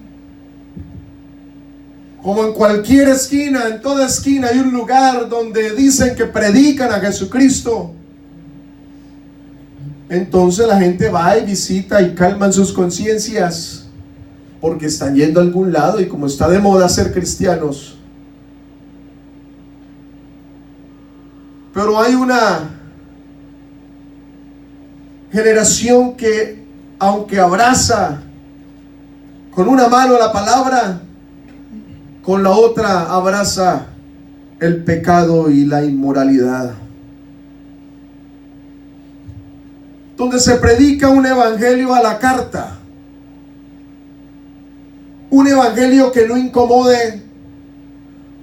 como en cualquier esquina, en toda esquina hay un lugar donde dicen que predican a Jesucristo, entonces la gente va y visita y calman sus conciencias porque están yendo a algún lado, y como está de moda ser cristianos. Pero hay una generación que, aunque abraza con una mano la palabra, con la otra abraza el pecado y la inmoralidad. Donde se predica un evangelio a la carta, un evangelio que no incomode,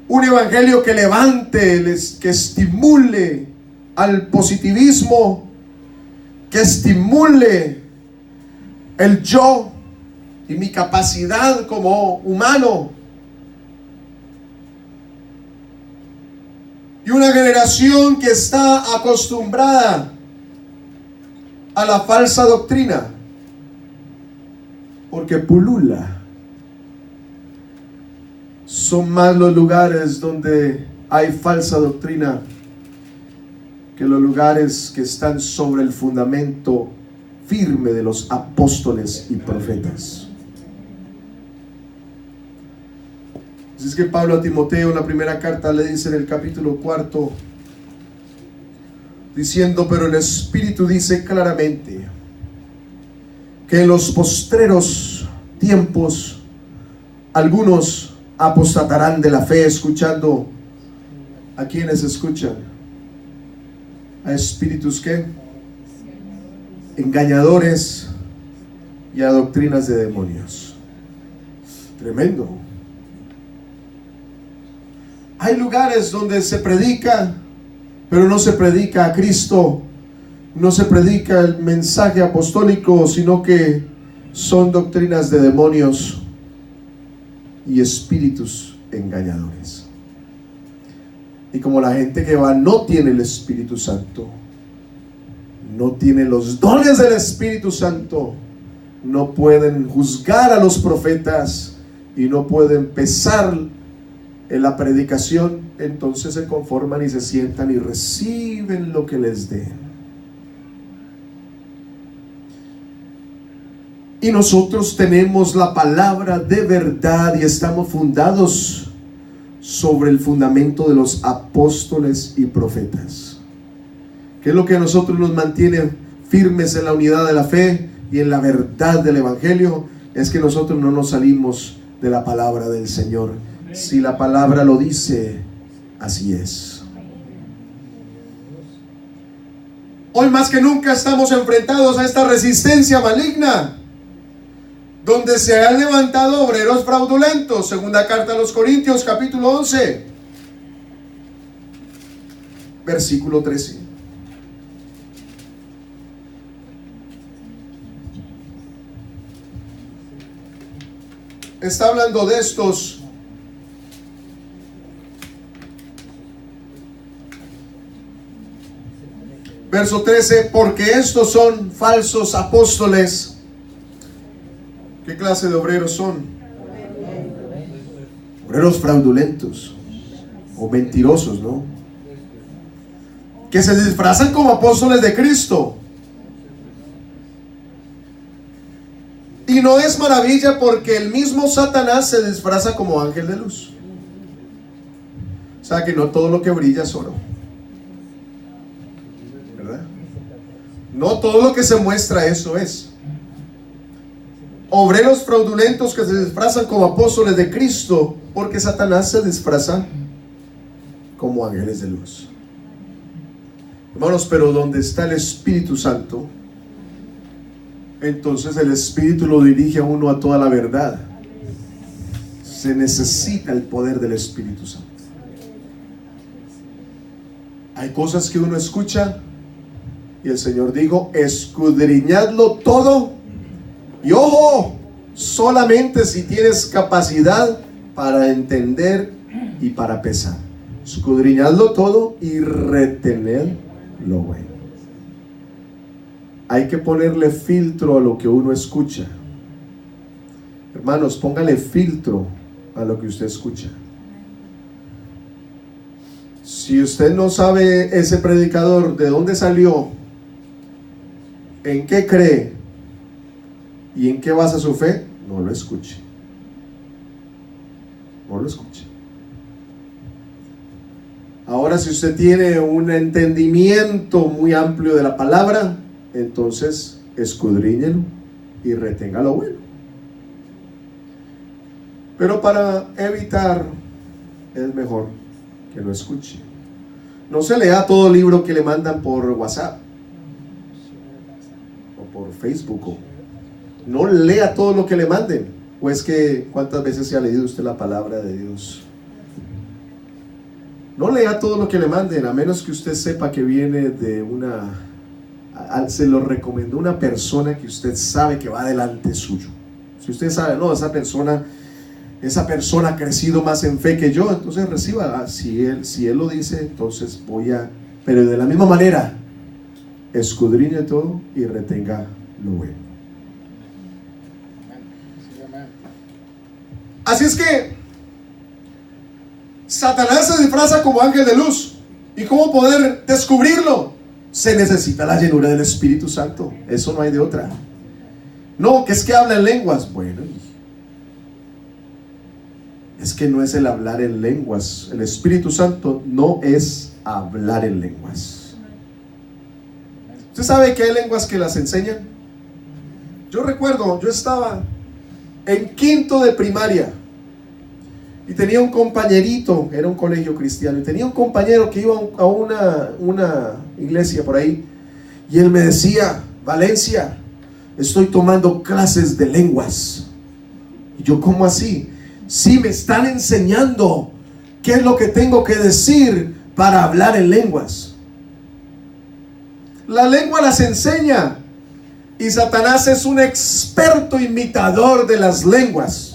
un evangelio que levante, que estimule al positivismo, que estimule el yo y mi capacidad como humano. Y una generación que está acostumbrada a la falsa doctrina, porque pulula. Son más los lugares donde hay falsa doctrina que los lugares que están sobre el fundamento firme de los apóstoles y profetas. Así es que Pablo a Timoteo en la primera carta le dice en el capítulo 4, diciendo: pero el Espíritu dice claramente que en los postreros tiempos algunos apostatarán de la fe. Escuchando a quienes escuchan, a espíritus que engañadores y a doctrinas de demonios. Tremendo. Hay lugares donde se predica, pero no se predica a Cristo, no se predica el mensaje apostólico, sino que son doctrinas de demonios. y espíritus engañadores. Y como la gente que va no tiene el Espíritu Santo, no tiene los dones del Espíritu Santo, no pueden juzgar a los profetas y no pueden pesar en la predicación, entonces se conforman y se sientan y reciben lo que les den. Y nosotros tenemos la palabra de verdad y estamos fundados sobre el fundamento de los apóstoles y profetas. ¿Qué es lo que a nosotros nos mantiene firmes en la unidad de la fe y en la verdad del Evangelio? Es que nosotros no nos salimos de la palabra del Señor. Si la palabra lo dice, así es. Hoy más que nunca estamos enfrentados a esta resistencia maligna, donde se han levantado obreros fraudulentos. Segunda carta a los Corintios, capítulo 11, versículo 13. Está hablando de estos verso 13, porque estos son falsos apóstoles. ¿Qué clase de obreros son? Obreros fraudulentos o mentirosos, ¿no? Que se disfrazan como apóstoles de Cristo. Y no es maravilla, porque el mismo Satanás se disfraza como ángel de luz. O sea que no todo lo que brilla es oro, ¿verdad? No todo lo que se muestra eso es. Obreros fraudulentos que se disfrazan como apóstoles de Cristo, porque Satanás se disfraza como ángeles de luz. Hermanos, pero donde está el Espíritu Santo, entonces el Espíritu lo dirige a uno a toda la verdad. Se necesita el poder del Espíritu Santo. Hay cosas que uno escucha y el Señor dijo: escudriñadlo todo. Y ojo, solamente si tienes capacidad para entender y para pesar. Escudriñadlo todo y retener lo bueno. Hay que ponerle filtro a lo que uno escucha. Hermanos, póngale filtro a lo que usted escucha. Si usted no sabe ese predicador de dónde salió, en qué cree y en qué basa su fe, no lo escuche. No lo escuche. Ahora, si usted tiene un entendimiento muy amplio de la palabra, entonces escudriñelo y retenga lo bueno. Pero para evitar, es mejor que lo escuche. No se lea todo libro que le mandan por WhatsApp o por Facebook. No lea todo lo que le manden. O es que, ¿cuántas veces se ha leído usted la palabra de Dios? No lea todo lo que le manden, a menos que usted sepa que viene de se lo recomendó una persona que usted sabe que va delante suyo. Si usted sabe, no, esa persona ha crecido más en fe que yo, entonces reciba. Si él lo dice, entonces pero de la misma manera, escudriñe todo y retenga lo bueno. Así es que Satanás se disfraza como ángel de luz. ¿Y cómo poder descubrirlo? Se necesita la llenura del Espíritu Santo. Eso no hay de otra. No, que es que habla en lenguas. Bueno, es que no es el hablar en lenguas. El Espíritu Santo no es hablar en lenguas. ¿Usted sabe que hay lenguas que las enseñan? Yo recuerdo, yo estaba en quinto de primaria y tenía un compañerito, era un colegio cristiano, y tenía un compañero que iba a una iglesia por ahí, y él me decía: Valencia, estoy tomando clases de lenguas. Y yo, ¿cómo así? Sí, me están enseñando qué es lo que tengo que decir para hablar en lenguas. La lengua las enseña, y Satanás es un experto imitador de las lenguas.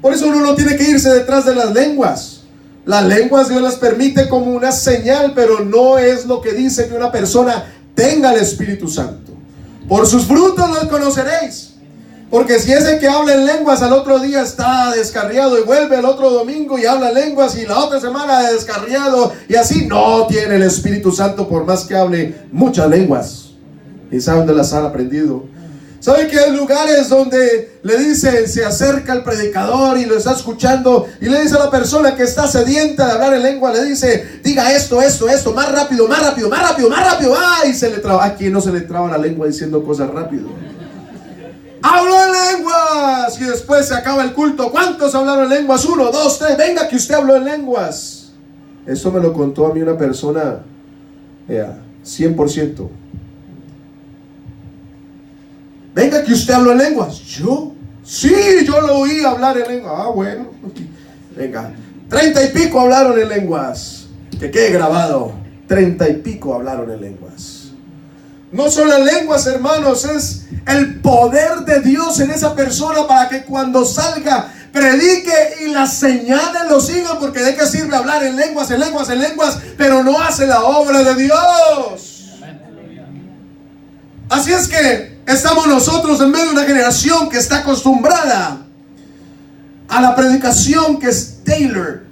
Por eso uno no tiene que irse detrás de las lenguas. Las lenguas Dios las permite como una señal, pero no es lo que dice que una persona tenga el Espíritu Santo. Por sus frutos los conoceréis. Porque si ese que habla en lenguas al otro día está descarriado y vuelve el otro domingo y habla lenguas y la otra semana descarriado y así, no tiene el Espíritu Santo por más que hable muchas lenguas. ¿Y sabe dónde las han aprendido? ¿Sabe que hay lugares donde le dicen, se acerca el predicador y lo está escuchando y le dice a la persona que está sedienta de hablar en lengua, le dice, diga esto, más rápido, más rápido, más rápido, más rápido. ¡Ay! Se le traba. ¿A quién no se le traba la lengua diciendo cosas rápido? ¡Hablo en lenguas! Y después se acaba el culto. ¿Cuántos hablaron en lenguas? 1, 2, 3. Venga que usted habló en lenguas. Esto me lo contó a mí una persona 100%. Venga que usted habló en lenguas. ¿Yo? Sí, yo lo oí hablar en lenguas. Ah, bueno. Venga. 30 y pico hablaron en lenguas. Que quede grabado. 30 y pico hablaron en lenguas. No son las lenguas, hermanos, es el poder de Dios en esa persona para que cuando salga predique y las señales lo sigan, porque de qué sirve hablar en lenguas, pero no hace la obra de Dios. Así es que estamos nosotros en medio de una generación que está acostumbrada a la predicación que es tailor,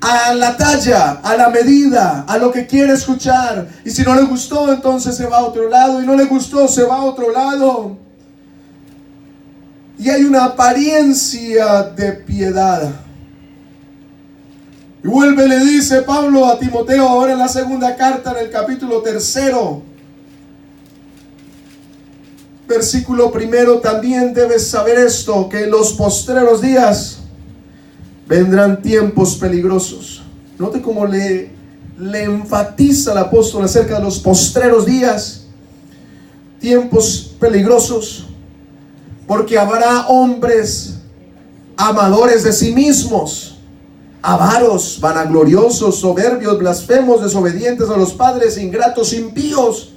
a la talla, a la medida, a lo que quiere escuchar. Y si no le gustó, entonces se va a otro lado. Y no le gustó, se va a otro lado. Y hay una apariencia de piedad. Y vuelve y le dice Pablo a Timoteo ahora en la segunda carta, en el capítulo 3, versículo 1: también debes saber esto, que en los postreros días vendrán tiempos peligrosos. Note cómo le enfatiza el apóstol acerca de los postreros días. Tiempos peligrosos, porque habrá hombres amadores de sí mismos, avaros, vanagloriosos, soberbios, blasfemos, desobedientes a los padres, ingratos, impíos,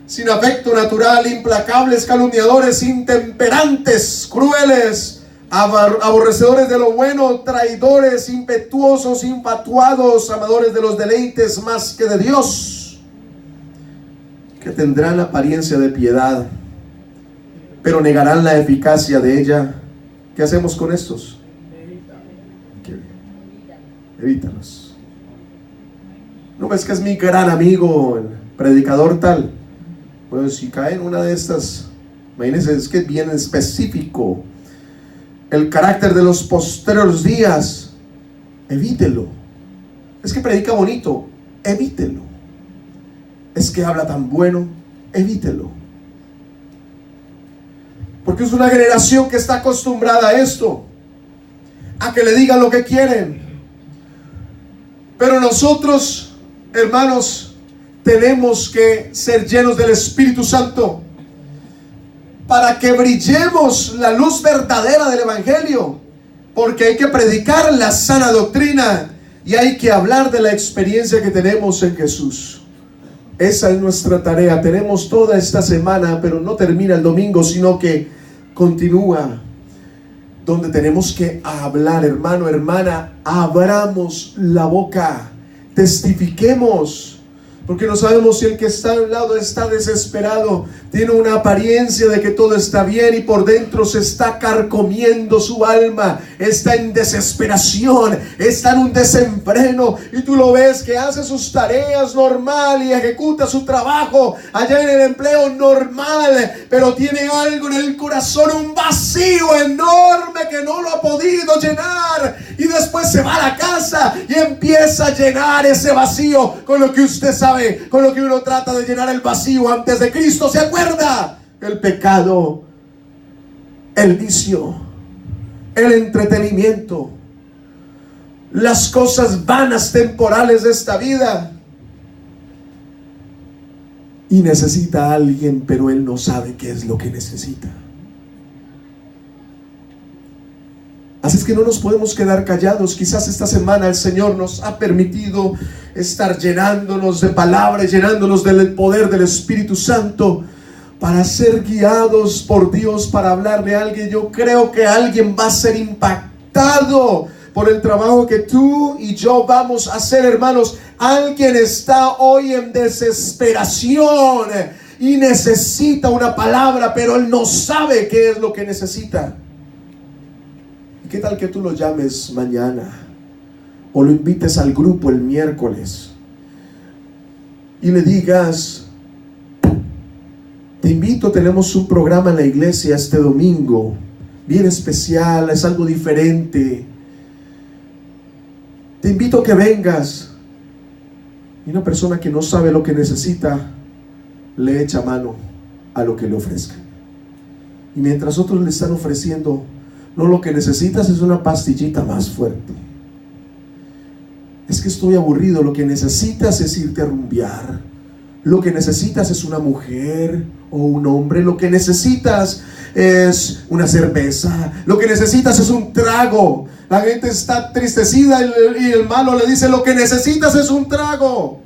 sin afecto natural, implacables, calumniadores, intemperantes, crueles, aborrecedores de lo bueno, traidores, impetuosos, infatuados, amadores de los deleites más que de Dios, que tendrán apariencia de piedad, pero negarán la eficacia de ella. ¿Qué hacemos con estos? Evítalos. ¿No ves que es mi gran amigo, el predicador tal? Bueno, si cae en una de estas, imagínense, es que es bien específico el carácter de los postreros días. Evítelo. Es que predica bonito, evítelo. Es que habla tan bueno, evítelo. Porque es una generación que está acostumbrada a esto, a que le digan lo que quieren. Pero nosotros, hermanos, tenemos que ser llenos del Espíritu Santo para que brillemos la luz verdadera del Evangelio, porque hay que predicar la sana doctrina y hay que hablar de la experiencia que tenemos en Jesús. Esa es nuestra tarea. Tenemos toda esta semana, pero no termina el domingo, sino que continúa, donde tenemos que hablar. Hermano, hermana, abramos la boca, testifiquemos. Porque no sabemos si el que está al lado está desesperado, tiene una apariencia de que todo está bien y por dentro se está carcomiendo su alma, está en desesperación, está en un desenfreno, y tú lo ves que hace sus tareas normal y ejecuta su trabajo allá en el empleo normal, pero tiene algo en el corazón, un vacío enorme que no lo ha podido llenar, y después se va a la casa y empieza a llenar ese vacío con lo que usted sabe, con lo que uno trata de llenar el vacío antes de Cristo. ¿Se acuerda? El pecado, el vicio, el entretenimiento, las cosas vanas temporales de esta vida. Y necesita a alguien, pero él no sabe qué es lo que necesita. Así es que no nos podemos quedar callados. Quizás esta semana el Señor nos ha permitido estar llenándonos de palabras, llenándonos del poder del Espíritu Santo, para ser guiados por Dios, para hablarle a alguien. Yo creo que alguien va a ser impactado por el trabajo que tú y yo vamos a hacer, hermanos. Alguien está hoy en desesperación y necesita una palabra, pero él no sabe qué es lo que necesita. ¿Y qué tal que tú lo llames mañana? O lo invites al grupo el miércoles y le digas: te invito, tenemos un programa en la iglesia este domingo, bien especial, es algo diferente. Te invito a que vengas. Y una persona que no sabe lo que necesita, le echa mano a lo que le ofrezcan. Y mientras otros le están ofreciendo, no, lo que necesitas es una pastillita más fuerte. Es que estoy aburrido. Lo que necesitas es irte a rumbear. Lo que necesitas es una mujer o un hombre. Lo que necesitas es una cerveza. Lo que necesitas es un trago. La gente está tristecida y el malo le dice: lo que necesitas es un trago.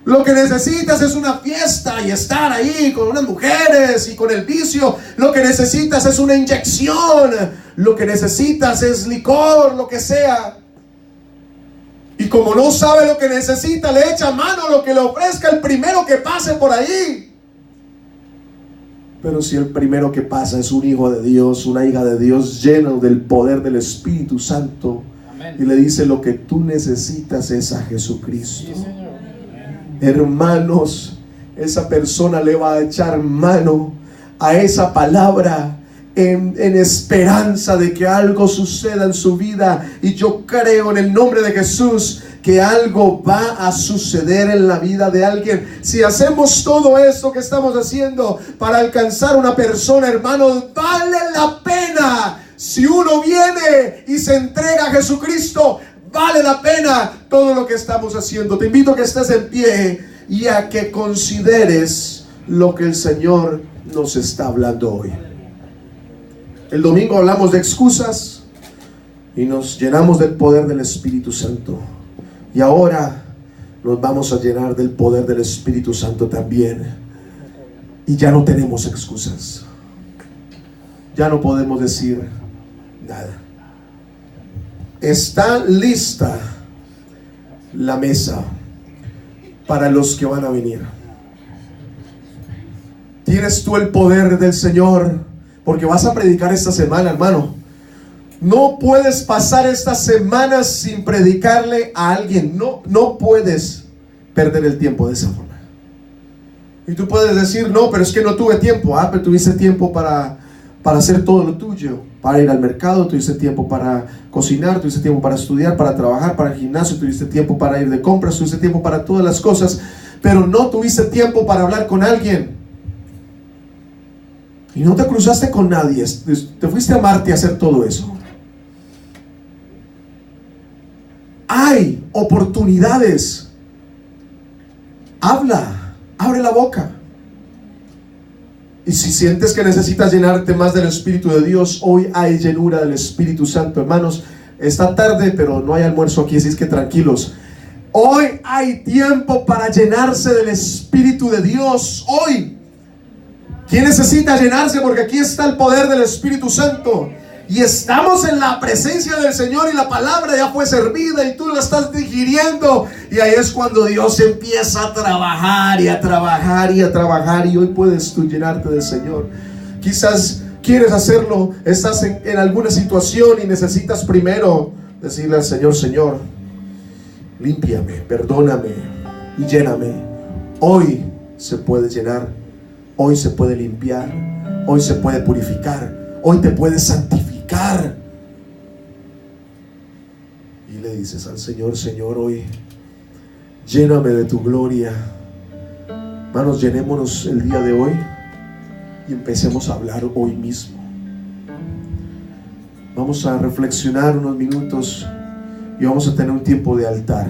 Lo que necesitas es una fiesta y estar ahí con unas mujeres y con el vicio. Lo que necesitas es una inyección. Lo que necesitas es licor, lo que sea. Y como no sabe lo que necesita, le echa mano a lo que le ofrezca el primero que pase por ahí. Pero si el primero que pasa es un hijo de Dios, una hija de Dios, lleno del poder del Espíritu Santo, amén, y le dice: lo que tú necesitas es a Jesucristo. Sí, Señor. Hermanos, esa persona le va a echar mano a esa palabra en esperanza de que algo suceda en su vida. Y yo creo en el nombre de Jesús que algo va a suceder en la vida de alguien. Si hacemos todo esto que estamos haciendo para alcanzar una persona, hermanos, vale la pena. Si uno viene y se entrega a Jesucristo, vale la pena todo lo que estamos haciendo. Te invito a que estés en pie y a que consideres lo que el Señor nos está hablando hoy. El domingo hablamos de excusas y nos llenamos del poder del Espíritu Santo. Y ahora nos vamos a llenar del poder del Espíritu Santo también. Y ya no tenemos excusas. Ya no podemos decir nada. Está lista la mesa para los que van a venir. Tienes tú el poder del Señor, porque vas a predicar esta semana, hermano. No puedes pasar estas semanas sin predicarle a alguien. No puedes perder el tiempo de esa forma. Y tú puedes decir: no, pero es que no tuve tiempo. Pero tuviste tiempo para hacer todo lo tuyo, para ir al mercado, tuviste tiempo para cocinar, tuviste tiempo para estudiar, para trabajar, para el gimnasio, tuviste tiempo para ir de compras, tuviste tiempo para todas las cosas, pero no tuviste tiempo para hablar con alguien. Y no te cruzaste con nadie, te fuiste a Marte a hacer todo eso. Hay oportunidades. Habla, abre la boca. Y si sientes que necesitas llenarte más del Espíritu de Dios, hoy hay llenura del Espíritu Santo. Hermanos, está tarde, pero no hay almuerzo aquí, así es que tranquilos. Hoy hay tiempo para llenarse del Espíritu de Dios. Hoy. ¿Quién necesita llenarse? Porque aquí está el poder del Espíritu Santo. Y estamos en la presencia del Señor y la palabra ya fue servida y tú la estás digiriendo. Y ahí es cuando Dios empieza a trabajar y a trabajar y a trabajar. Y hoy puedes tú llenarte del Señor. Quizás quieres hacerlo, estás en alguna situación y necesitas primero decirle al Señor: Señor, límpiame, perdóname y lléname. Hoy se puede llenar, hoy se puede limpiar, hoy se puede purificar, hoy te puedes santificar. Y le dices al Señor: Señor, hoy lléname de tu gloria. Hermanos, llenémonos el día de hoy y empecemos a hablar hoy mismo. Vamos a reflexionar unos minutos y vamos a tener un tiempo de altar.